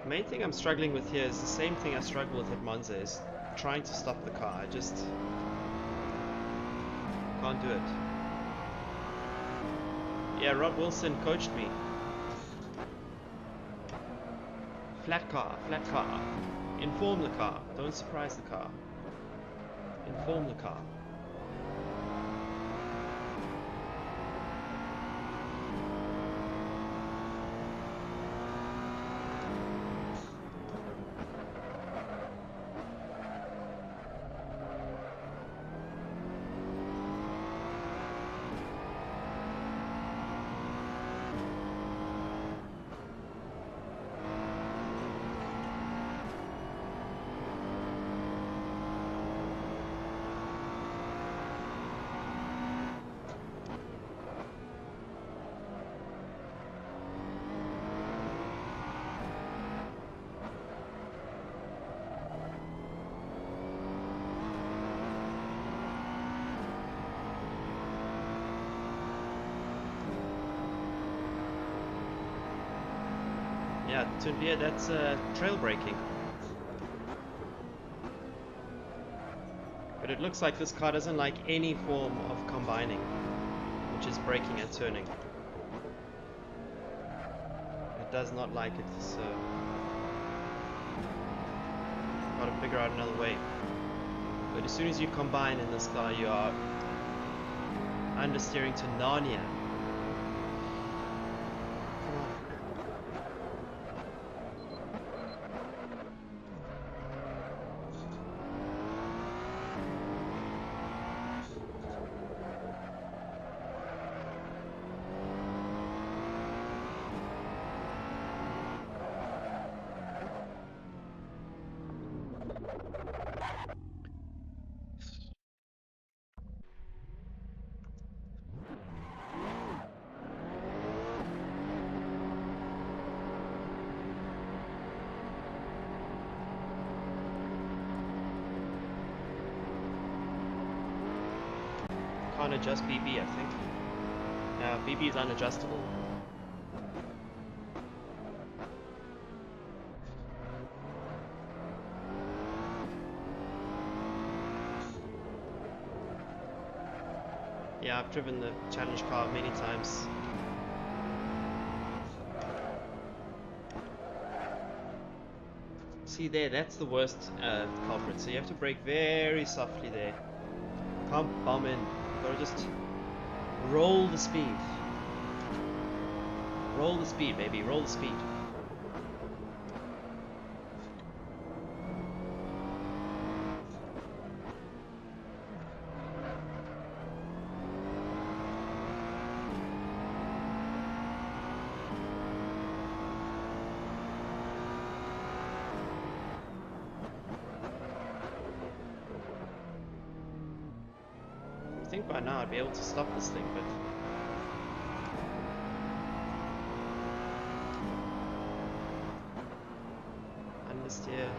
The main thing I'm struggling with here is the same thing I struggle with at Monza, is trying to stop the car. I just can't do it. Yeah, Rob Wilson coached me. Flat car, flat car. Inform the car. Don't surprise the car. Inform the car. Yeah, Tunbia, that's trail braking. But it looks like this car doesn't like any form of combining, which is braking and turning. It does not like it, so gotta figure out another way. But as soon as you combine in this car, you are understeering to Narnia. can't adjust BB, I think. BB is unadjustable. Yeah, I've driven the challenge car many times. See there, that's the worst culprit. So you have to brake very softly there. Can't bomb in. Gotta just roll the speed. Roll the speed, baby. Roll the speed. I think by now I'd be able to stop this thing, but understeer.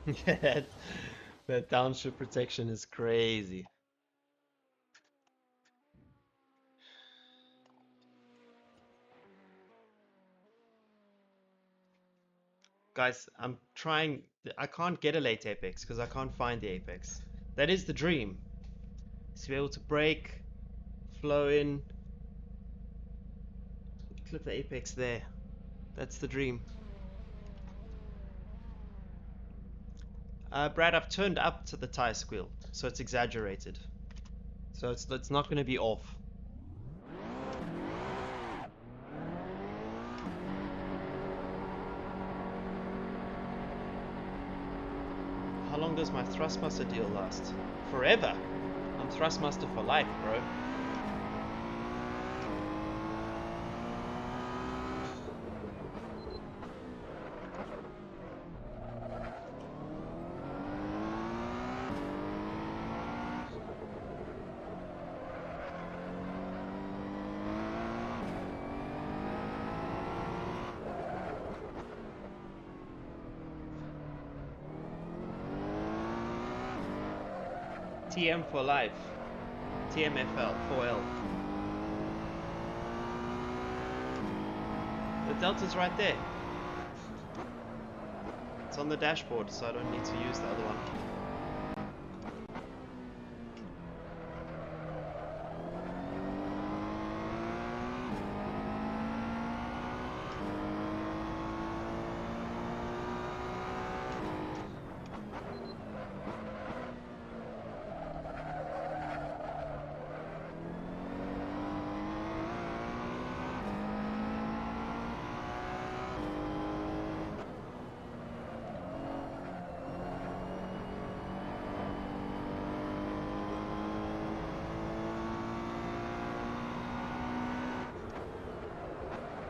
that, that downshift protection is crazy. Guys, I'm trying. I can't get a late apex because I can't find the apex. That is the dream. Is to be able to brake, flow in, clip the apex there. That's the dream. Brad, I've turned up to the tire squeal, so it's exaggerated. So it's not going to be off. How long does my Thrustmaster deal last? Forever. I'm Thrustmaster for life, bro. TM for life. TMFL, 4L. The delta's right there. It's on the dashboard, so I don't need to use the other one.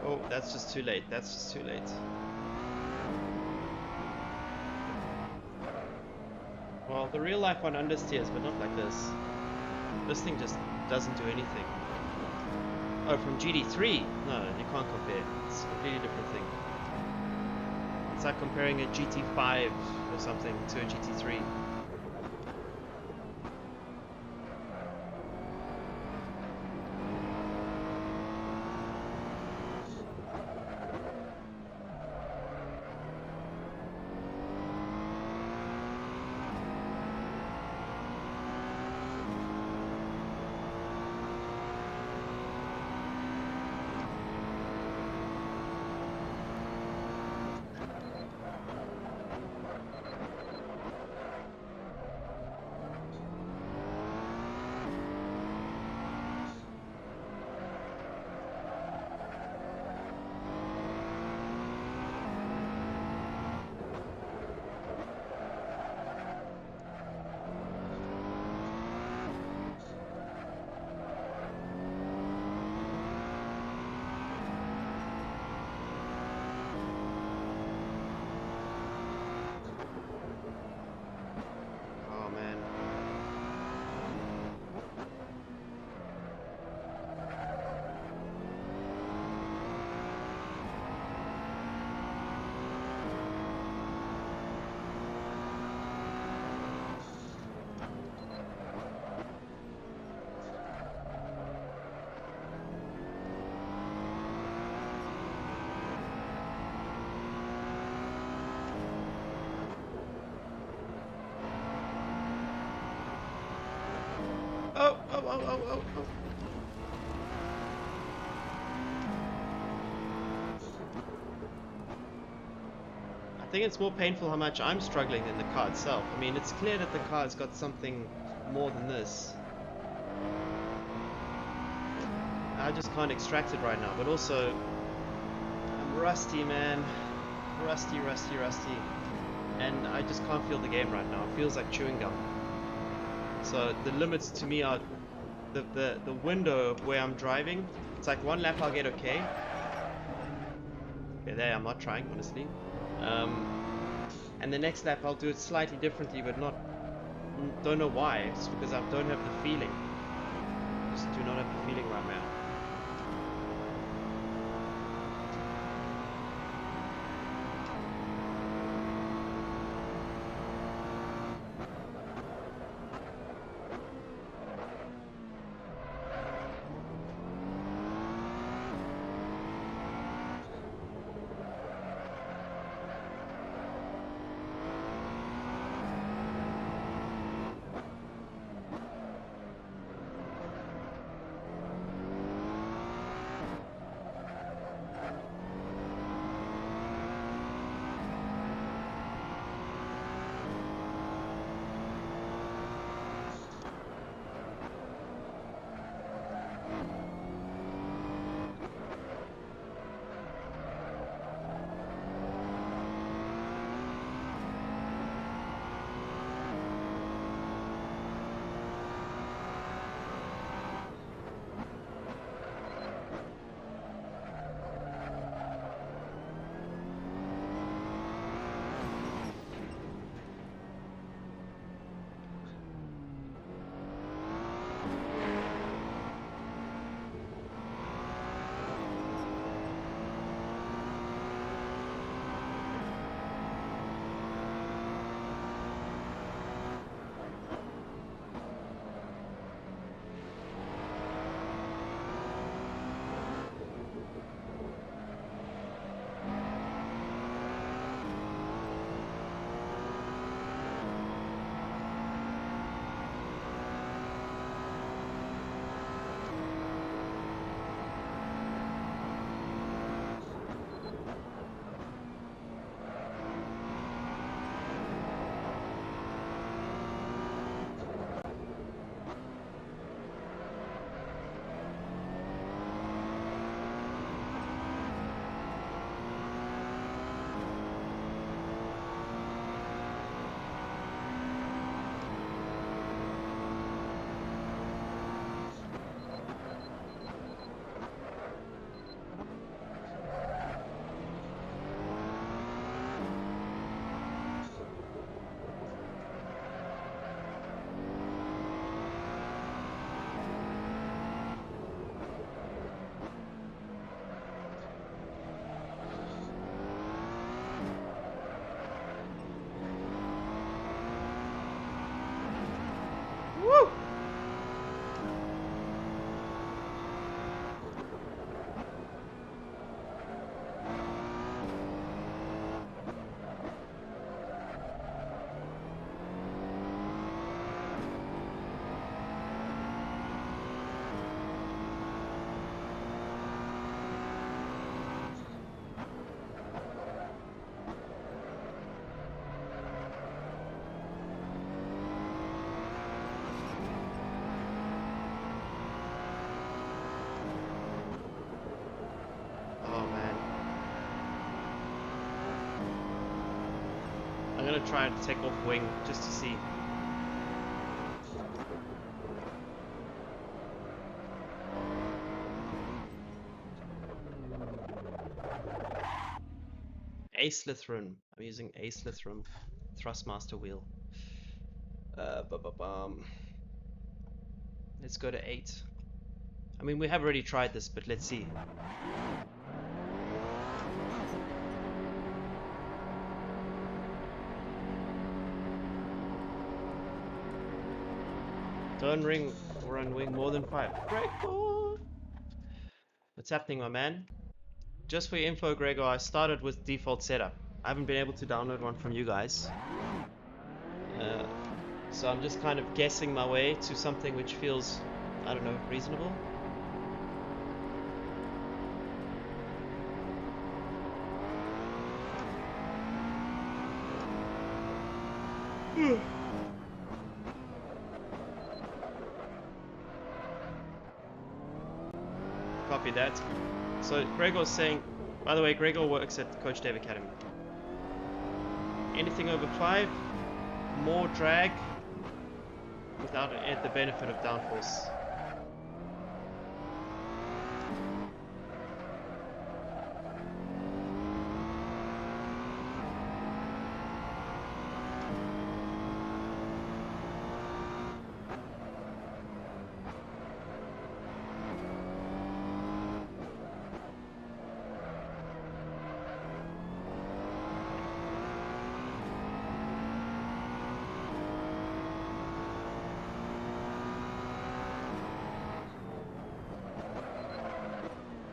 Oh, that's just too late. That's just too late. Well, the real life one understeers, but not like this. This thing just doesn't do anything. Oh, from GT3? No, you can't compare. It's a completely different thing. It's like comparing a GT5 or something to a GT3. Oh. I think it's more painful how much I'm struggling than the car itself. I mean, it's clear that the car's got something more than this. I just can't extract it right now, but also I'm rusty, man. Rusty. And I just can't feel the game right now. It feels like chewing gum. So the limits to me are the window of where I'm driving. It's like one lap I'll get okay. Okay, there I'm not trying, honestly. And the next lap I'll do it slightly differently, but don't know why. It's because I don't have the feeling. Just do not have the feeling right now. Woo! Oh man. I'm gonna try and take off wing just to see. A-Slithrum. I'm using A-Slithrum Thrustmaster wheel. Let's go to 8. I mean, we have already tried this, but let's see. Don't run wing more than 5. Great ball! What's happening, my man? Just for your info, Gregor, I started with default setup. I haven't been able to download one from you guys. So I'm just kind of guessing my way to something which feels, I don't know, reasonable. Copy that. So Gregor's saying, by the way, Gregor works at Coach Dave Academy. Anything over 5, more drag without the benefit of downforce.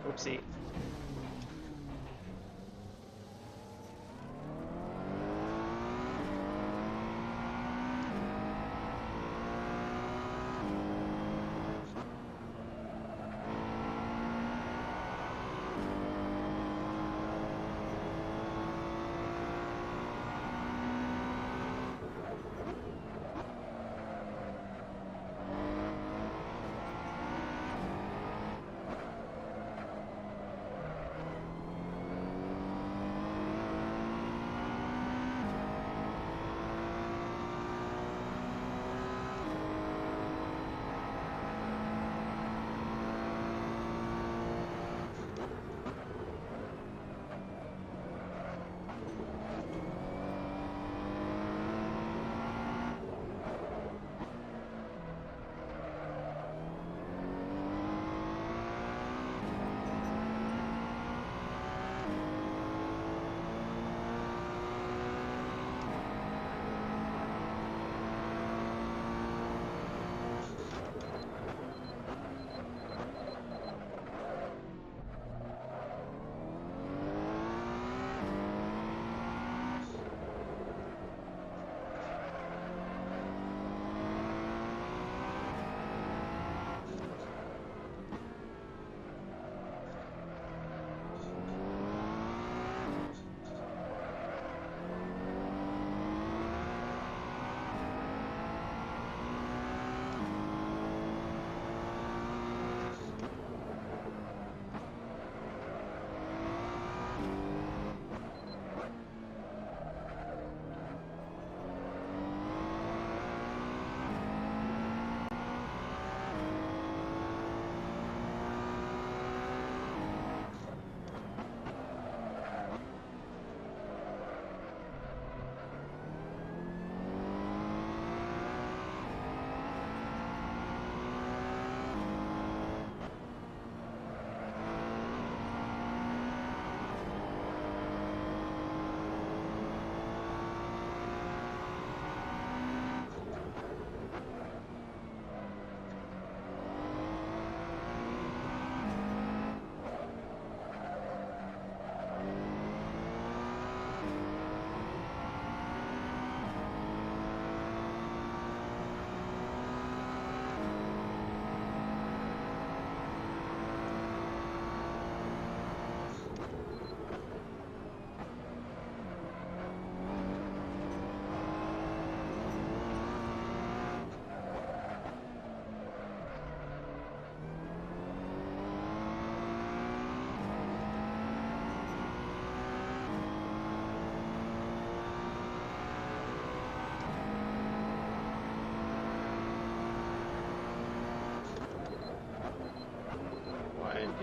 Oopsie.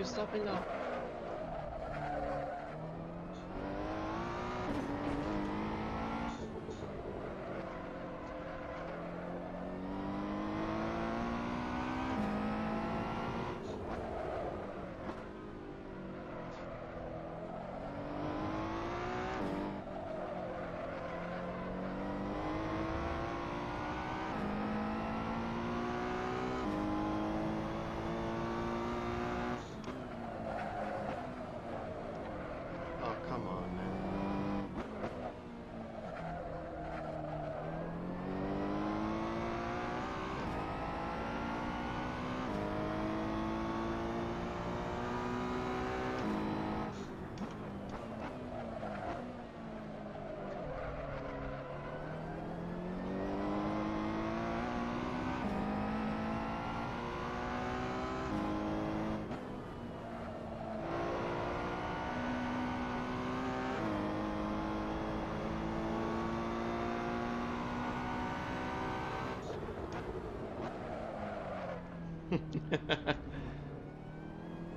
you're stopping now. Oh, come on, man.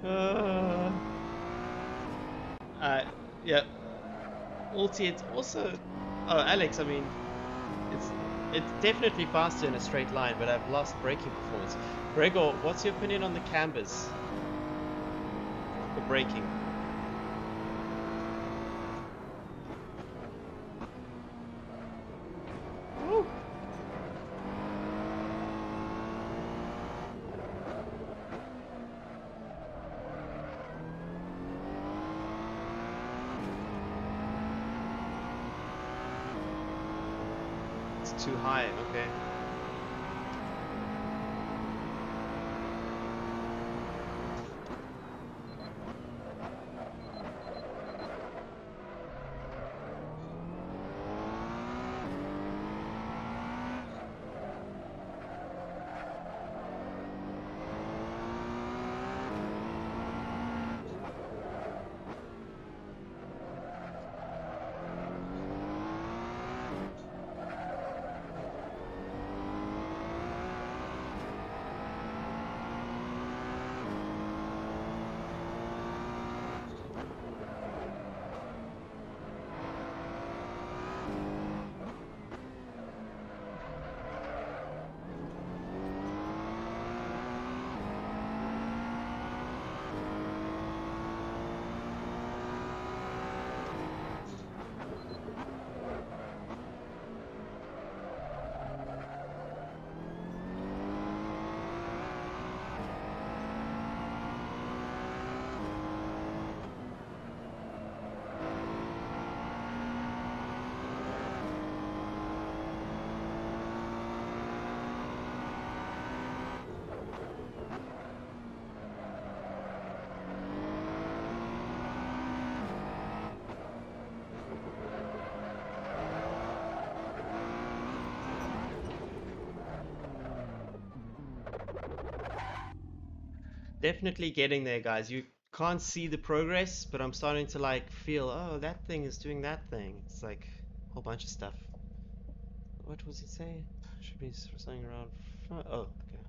uh, uh, yeah. Ulti, it's also. Oh, Alex, I mean, it's it's definitely faster in a straight line, but I've lost braking performance. Gregor, what's your opinion on the cambers? The braking. Woo. It's too high, okay. Definitely getting there, guys. You can't see the progress, but I'm starting to like feel, oh, that thing is doing that thing. It's like a whole bunch of stuff. What was it saying? Should be something around. Oh, okay.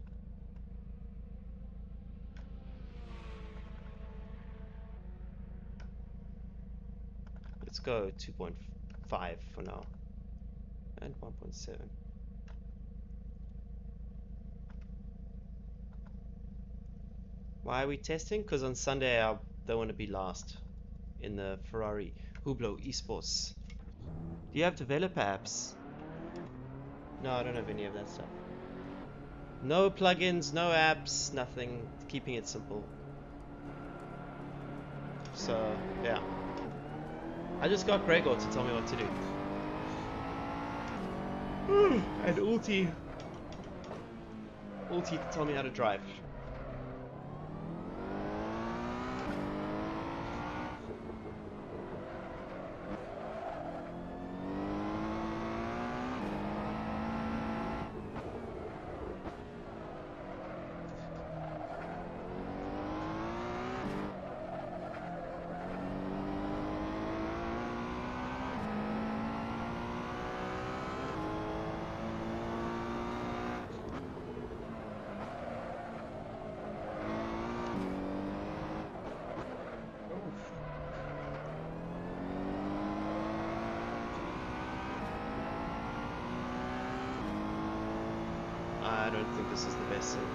Let's go 2.5 for now. And 1.7. Why are we testing? Because on Sunday I don't want to be last in the Ferrari Hublot eSports. Do you have developer apps? No, I don't have any of that stuff. No plugins, no apps, nothing. Keeping it simple. So, yeah. I just got Gregor to tell me what to do. And Ulti to tell me how to drive. don't think this is the best sim.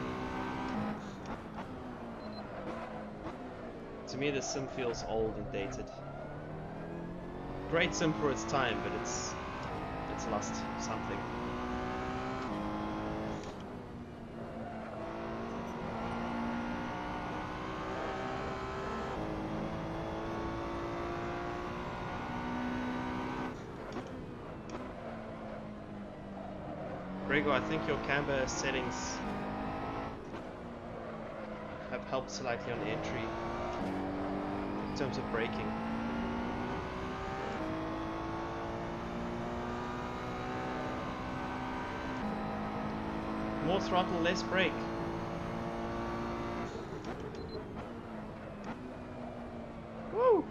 To me, the sim feels old and dated. Great sim for its time, but it's lost something. Gregor, I think your camber settings have helped slightly on entry in terms of braking. More throttle, less brake. Woo!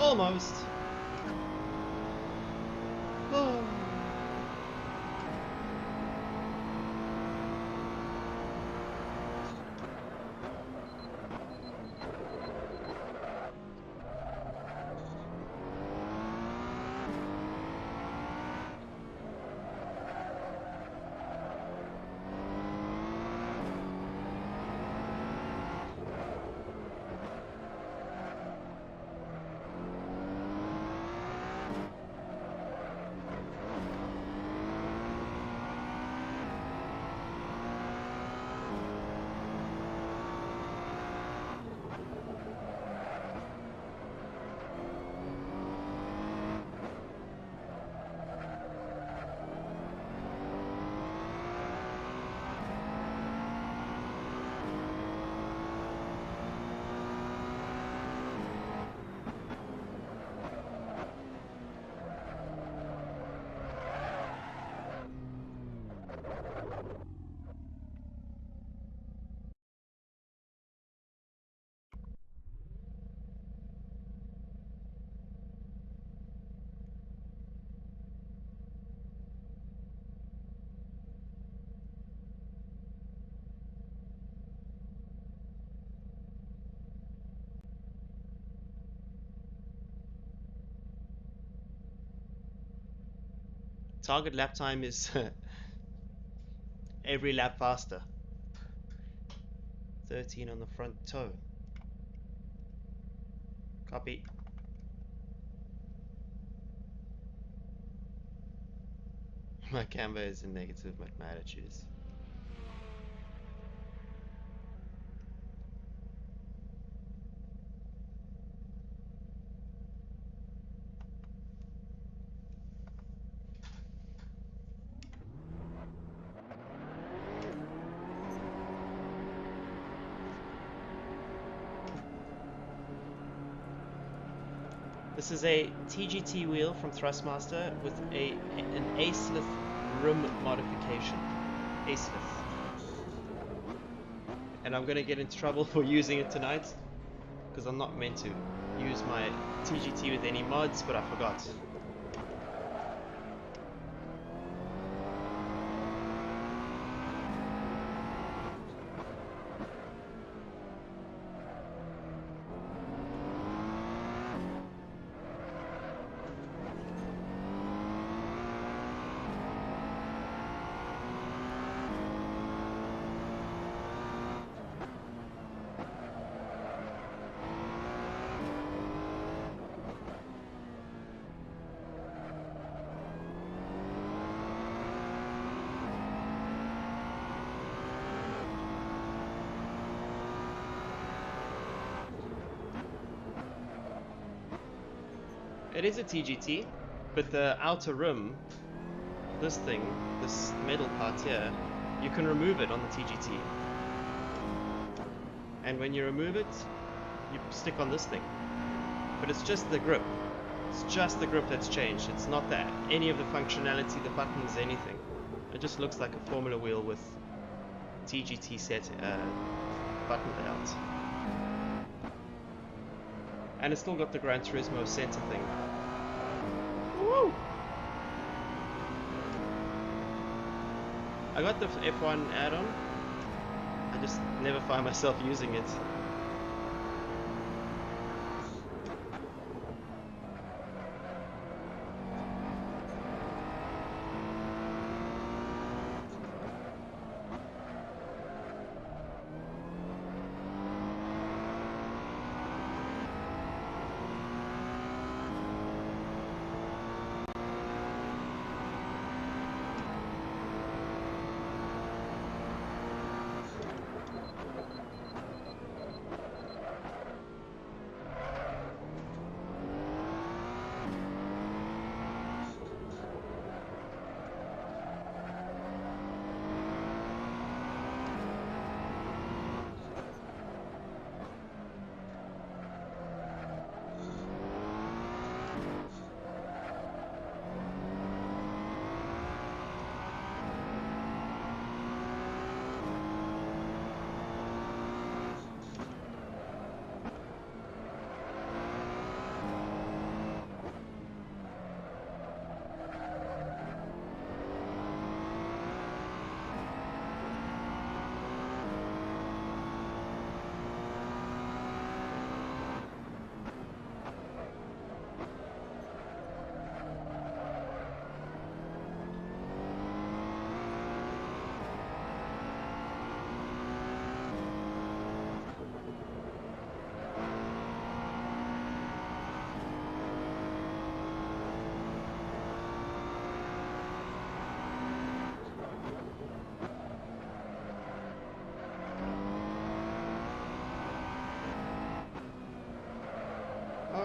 Almost. Oh. Target lap time is every lap faster. 13 on the front toe. Copy. My camber is in negative, but my attitude is. This is a TGT wheel from Thrustmaster with an aceless rim modification. Aceless. And I'm gonna get into trouble for using it tonight because I'm not meant to use my TGT with any mods, but I forgot. It is a TGT, but the outer rim, this thing, this metal part here, you can remove it on the TGT. And when you remove it, you stick on this thing. But it's just the grip. It's just the grip that's changed. It's not that any of the functionality, the buttons, anything. It just looks like a Formula wheel with TGT set button layout. And it's still got the Gran Turismo center thing. Woo! I got the F1 add-on. I just never find myself using it.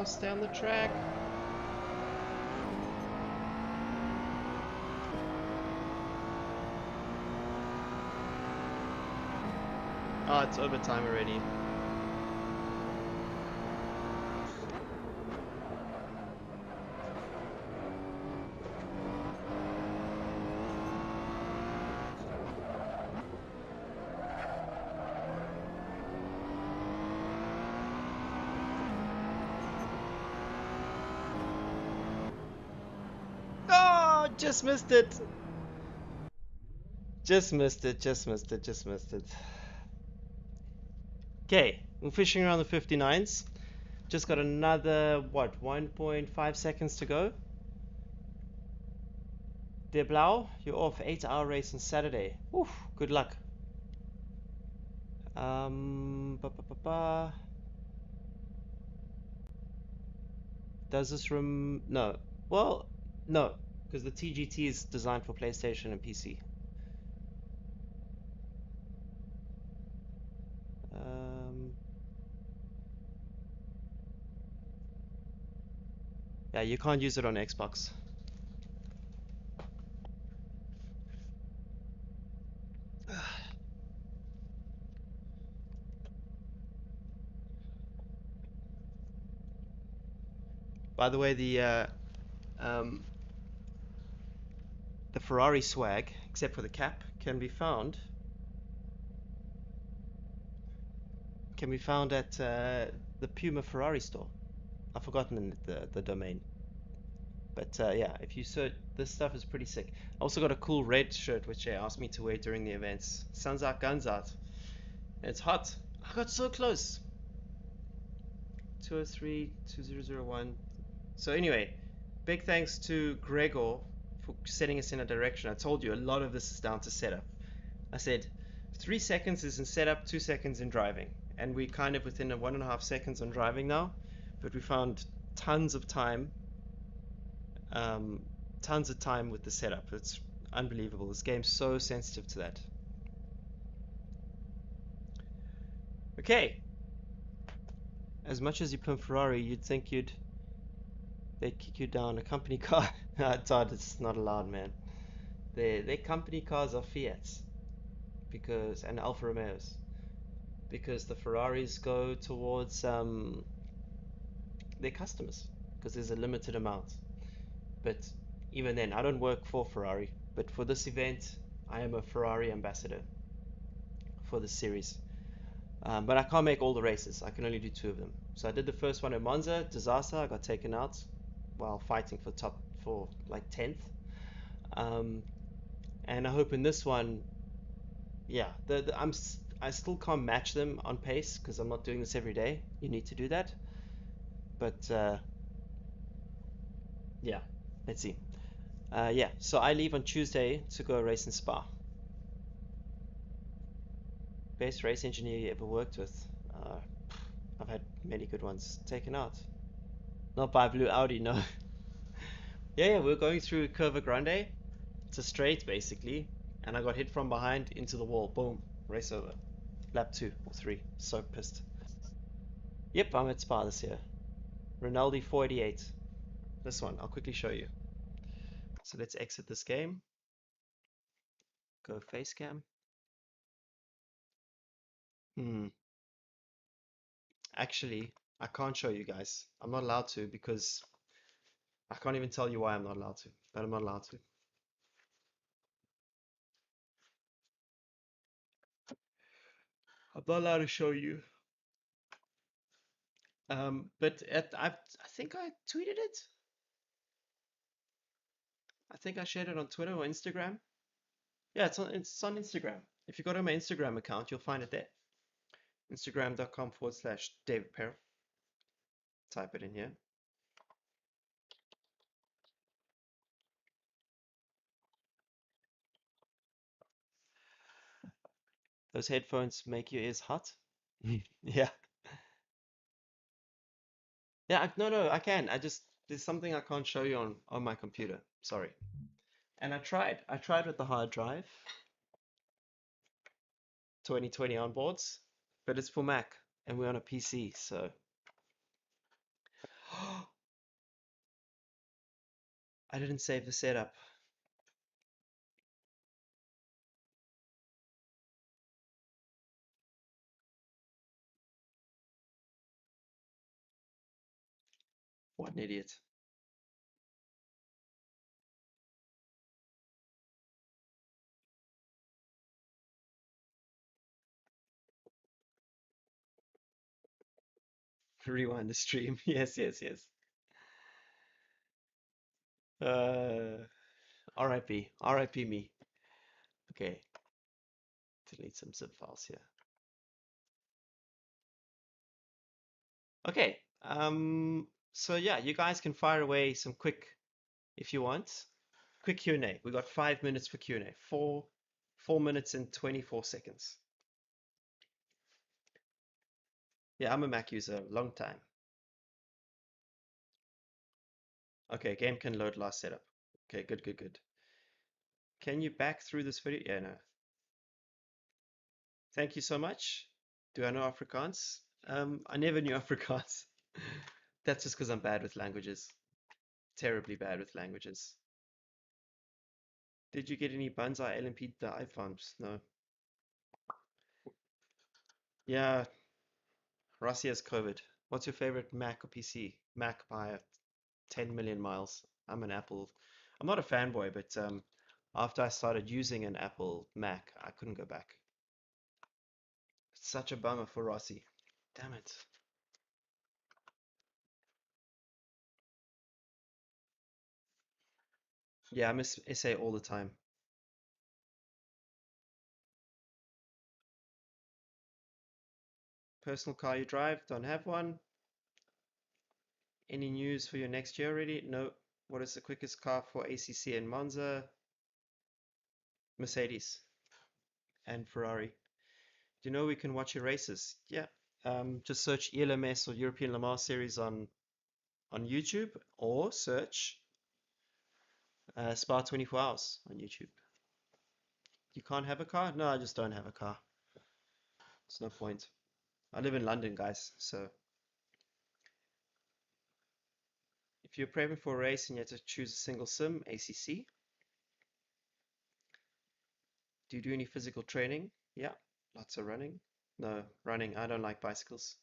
now. Stay on the track. Oh, it's overtime already. Oh, just missed it. Just missed it, just missed it, just missed it. Okay, we're fishing around the 59s. Just got another, what, 1.5 seconds to go. De Blau, you're off. 8-hour race on Saturday. Oof, good luck. Ba, ba, ba, ba. Does this room? No. Well, no, because the TGT is designed for PlayStation and PC. Um, yeah, you can't use it on Xbox. By the way, um, the Ferrari swag, except for the cap, can be found at the Puma Ferrari store. I've forgotten the domain, but yeah, if you search, this stuff is pretty sick. I also got a cool red shirt which they asked me to wear during the events. Sun's out, guns out. It's hot. I got so close. 203 2001. So anyway, big thanks to Gregor for setting us in a direction. I told you a lot of this is down to setup. I said 3 seconds is in setup, 2 seconds in driving, and we kind of within a 1.5 seconds on driving now, but we found tons of time, um, tons of time with the setup. It's unbelievable. This game's so sensitive to that. Okay, as much as you pimp Ferrari, you'd think they'd kick you down a company car. Todd, it's not allowed, man. Their company cars are Fiats and Alfa Romeos, because the Ferraris go towards their customers because there's a limited amount. But even then, I don't work for Ferrari. But for this event, I am a Ferrari ambassador for this series. But I can't make all the races. I can only do 2 of them. So I did the first one in Monza, disaster. I got taken out while fighting for like 10th. Um, and I hope in this one, yeah, I still can't match them on pace because I'm not doing this every day. You need to do that. But yeah, let's see. Yeah, so I leave on Tuesday to go race in Spa. Best race engineer you ever worked with? Uh, I've had many good ones taken out. Not by Blue Audi, no. Yeah, we're going through Curva Grande. It's a straight basically, and I got hit from behind into the wall. Boom, race over. Lap 2 or 3. So pissed. Yep, I'm at Spa this year. Rinaldi 488. This one, I'll quickly show you. So let's exit this game. Go face cam. Hmm. Actually, I can't show you guys. I'm not allowed to because I can't even tell you why I'm not allowed to, but I'm not allowed to. I'm not allowed to show you. But I think I tweeted it. I think I shared it on Twitter or Instagram. Yeah, it's on Instagram. If you go to my Instagram account, you'll find it there. Instagram.com/David Perel. Type it in here. Those headphones make your ears hot? Yeah. Yeah, no, I can. There's something I can't show you on my computer. Sorry. And I tried. I tried with the hard drive, 2020 onboards, but it's for Mac and we're on a PC, so I didn't save the setup. What an idiot. Rewind the stream. Yes, yes, yes. Uh, RIP. RIP me. Okay, delete some zip files here. Okay. So yeah, you guys can fire away some quick if you want. Quick Q&A. We got 5 minutes for Q&A. 4 minutes and 24 seconds. Yeah, I'm a Mac user, long time. Okay, game can load last setup. Okay, good, good, good. Can you back through this video? Yeah, no. Thank you so much. Do I know Afrikaans? I never knew Afrikaans. That's just because I'm bad with languages. Terribly bad with languages. Did you get any Banzai LMP dive farms? No. Yeah, Rossi has COVID. What's your favorite Mac or PC? Mac by 10 million miles. I'm an Apple. I'm not a fanboy, but after I started using an Apple Mac, I couldn't go back. It's such a bummer for Rossi. Damn it. Yeah, I miss SA all the time. Personal car you drive? Don't have one. Any news for your next year already? No. What is the quickest car for ACC and Monza? Mercedes and Ferrari. Do you know we can watch your races? Yeah. Just search ELMS or European Le Mans Series on YouTube, or search Spa 24 Hours on YouTube. You can't have a car? No, I just don't have a car. It's no point. I live in London, guys, so if you're prepping for a race and you have to choose a single sim, ACC. Do you do any physical training? Yeah, lots of running. No, running. I don't like bicycles.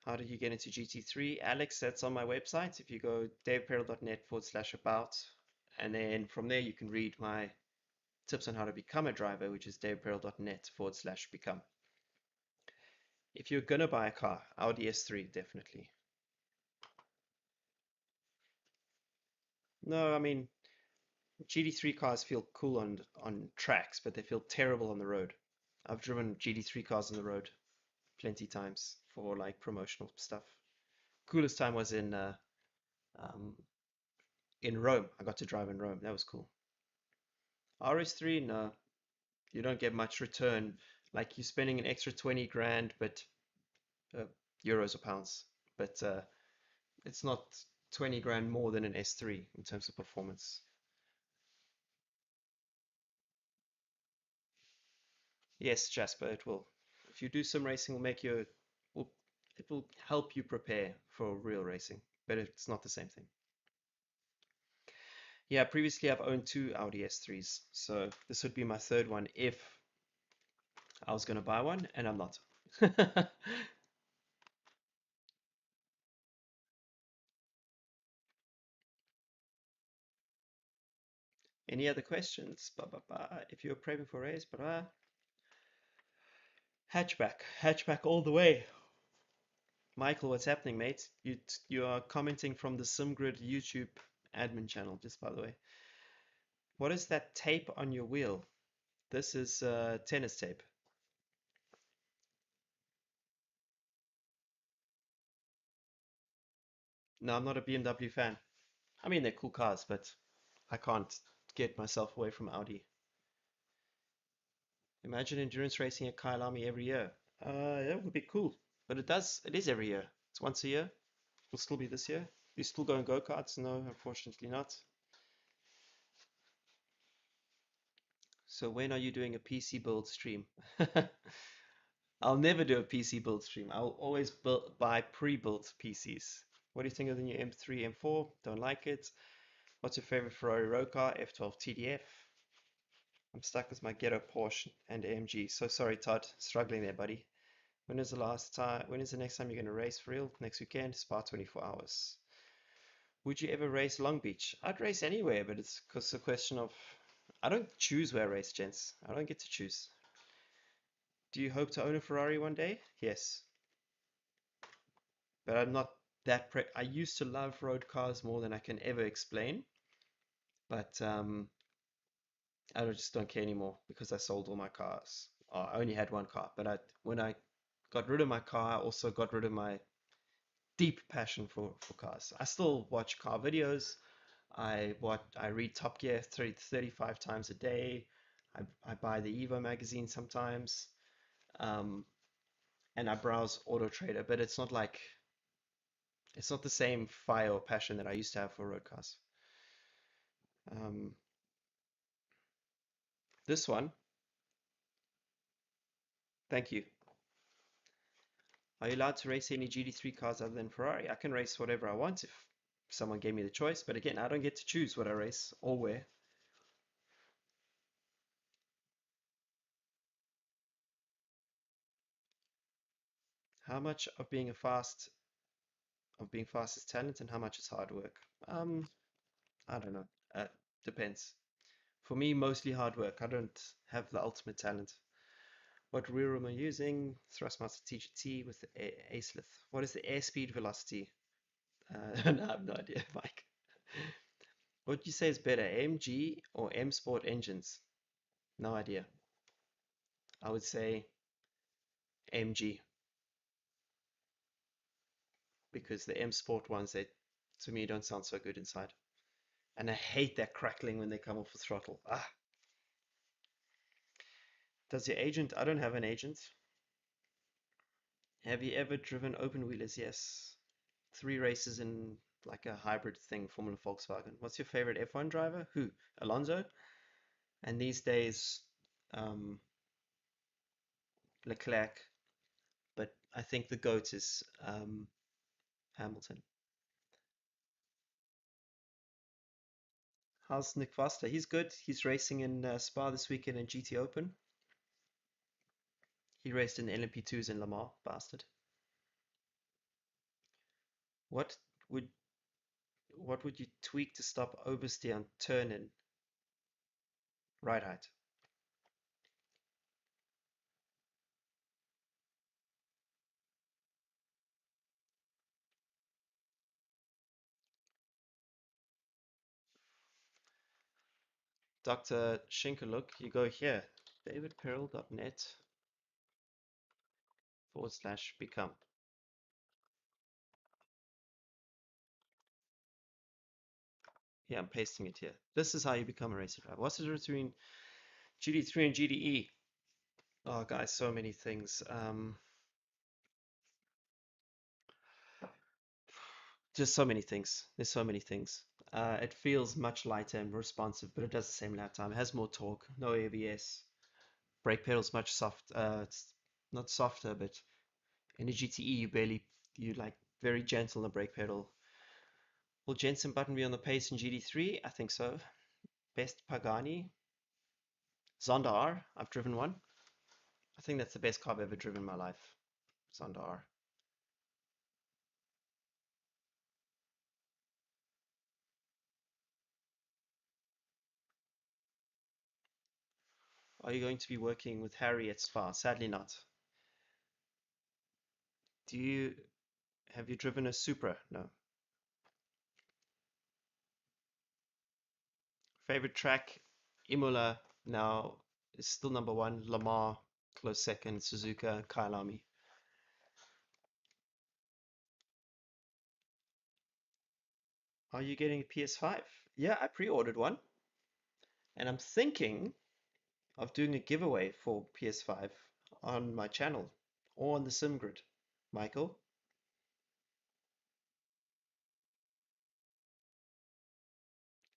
How did you get into GT3? Alex, that's on my website. If you go daveperel.net/about, and then from there you can read my tips on how to become a driver, which is daveperel.net/become. If you're gonna buy a car, Audi S3, definitely. No, I mean, GT3 cars feel cool on tracks, but they feel terrible on the road. I've driven GT3 cars on the road plenty times for like promotional stuff. Coolest time was um, in Rome. I got to drive in Rome. That was cool. RS3, no, you don't get much return. Like you're spending an extra 20 grand, but uh, euros or pounds, but it's not 20 grand more than an S3 in terms of performance. Yes, Jasper, it will. If you do some racing, will it will help you prepare for real racing, but it's not the same thing. Yeah, previously I've owned two Audi S3s, so this would be my third one if I was going to buy one, and I'm not. Any other questions? If you're prepping for a race, hatchback, hatchback all the way. Michael, what's happening, mate? You are commenting from the SimGrid YouTube admin channel, just by the way. What is that tape on your wheel? This is tennis tape. No, I'm not a BMW fan. I mean, they're cool cars, but I can't get myself away from Audi. Imagine endurance racing at Kyle Army every year. That would be cool. But it is every year. It's once a year. Will still be this year. You still going go-karts? No, unfortunately not. So when are you doing a PC build stream? I'll never do a PC build stream. I'll always buy pre-built PCs. What do you think of the new M3, M4? Don't like it. What's your favorite Ferrari road car? F12 TDF. I'm stuck with my ghetto Porsche and AMG. So sorry, Todd. Struggling there, buddy. When is the last time? When is the next time you're going to race for real? Next weekend? Spa 24 hours. Would you ever race Long Beach? I'd race anywhere, but it's because the question of I don't choose where I race, gents. I don't get to choose. Do you hope to own a Ferrari one day? Yes, but I'm not that I used to love road cars more than I can ever explain, but just don't care anymore because I sold all my cars. I only had one car, but when I got rid of my car, I also got rid of my deep passion for cars. I still watch car videos. I read Top Gear 35 times a day. I buy the Evo magazine sometimes, um, and I browse Auto Trader. But it's not the same fire or passion that I used to have for road cars. Um, this one, thank you. Are you allowed to race any GT3 cars other than Ferrari? I can race whatever I want if someone gave me the choice. But again, I don't get to choose what I race or where. How much of being fast is talent, and how much is hard work? I don't know. Depends. For me, mostly hard work. I don't have the ultimate talent. What rear wheel am I using? Thrustmaster TGT with the Acelith. What is the airspeed velocity? No, I have no idea, Mike. What do you say is better, MG or M Sport engines? No idea. I would say MG because the M Sport ones, they to me don't sound so good inside. And I hate that crackling when they come off the throttle. Ah, does your agent? I don't have an agent. Have you ever driven open wheelers? Yes. 3 races in like a hybrid thing, Formula Volkswagen. What's your favorite F1 driver? Who? Alonso? And these days, um, Leclerc. But I think the GOAT is Hamilton. How's Nick Foster? He's good. He's racing in Spa this weekend in GT Open. He raced in the LMP2s in Le Mans, bastard. What would what would you tweak to stop oversteer on turn in right height? Dr. Shinkaluk, you go here. davidperel.net/become. Yeah, I'm pasting it here. This is how you become a racer driver. What's the difference between GD3 and GDE? Oh, guys, so many things. Just so many things. There's so many things. It feels much lighter and responsive, but it does the same lap time. It has more torque, no ABS. Brake pedal's much soft. It's not softer, but in a GTE, you like very gentle on the brake pedal. Will Jensen Button be on the pace in GD3? I think so. Best Pagani. Zonda R. I've driven one. I think that's the best car I've ever driven in my life. Zonda R. Are you going to be working with Harry at Spa? Sadly not. Do you have you driven a Supra? No. Favorite track? Imola now is still number one. Lamar close second. Suzuka, Kyalami. Are you getting a PS5? Yeah, I pre-ordered one, and I'm thinking of doing a giveaway for PS5 on my channel or on the SimGrid. Michael,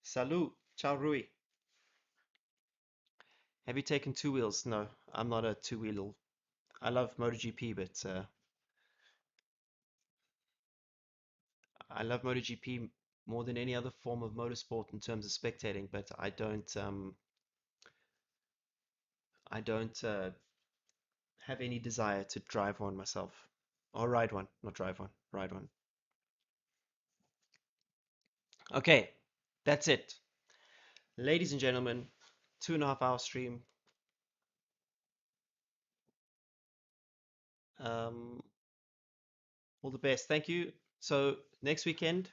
salut, ciao Rui. Have you taken two wheels? No, I'm not a two-wheel. I love MotoGP, but I love MotoGP more than any other form of motorsport in terms of spectating. But I don't have any desire to drive one myself or ride one, not drive one, ride one. Okay, that's it, ladies and gentlemen. 2.5 hour stream. Um, all the best. Thank you. So next weekend,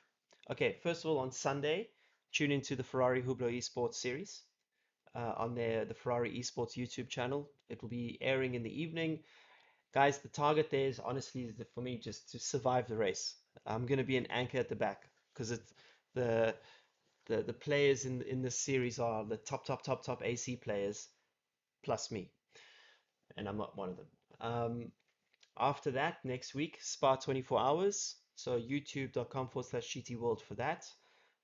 okay, first of all, on Sunday, tune into the Ferrari Hublot eSports series on the Ferrari eSports YouTube channel. It will be airing in the evening. Guys, the target there is honestly for me just to survive the race. I'm going to be an anchor at the back because it's the the players in this series are the top AC players plus me, and I'm not one of them. After that, next week, Spa 24 hours. So youtube.com/GT World for that.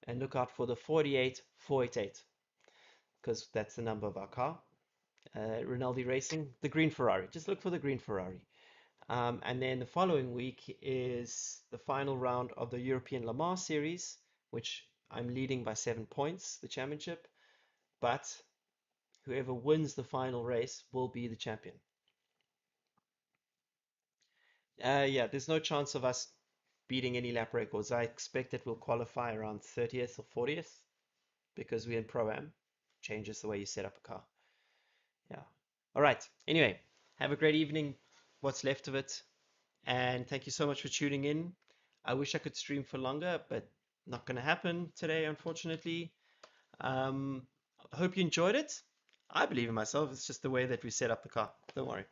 And look out for the 48488 because that's the number of our car. Rinaldi Racing, the green Ferrari. Just look for the green Ferrari. And then the following week is the final round of the European Le Mans Series, which I'm leading by 7 points, the championship. But whoever wins the final race will be the champion. Yeah, there's no chance of us beating any lap records. I expect that we'll qualify around 30th or 40th because we're in Pro-Am. Changes the way you set up a car. Yeah. All right. Anyway, have a great evening, what's left of it. And thank you so much for tuning in. I wish I could stream for longer, but not going to happen today, unfortunately. I hope you enjoyed it. I believe in myself. It's just the way that we set up the car. Don't worry.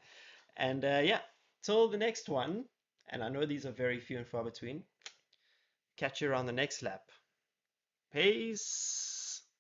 And yeah, till the next one. And I know these are very few and far between. Catch you on the next lap. Peace.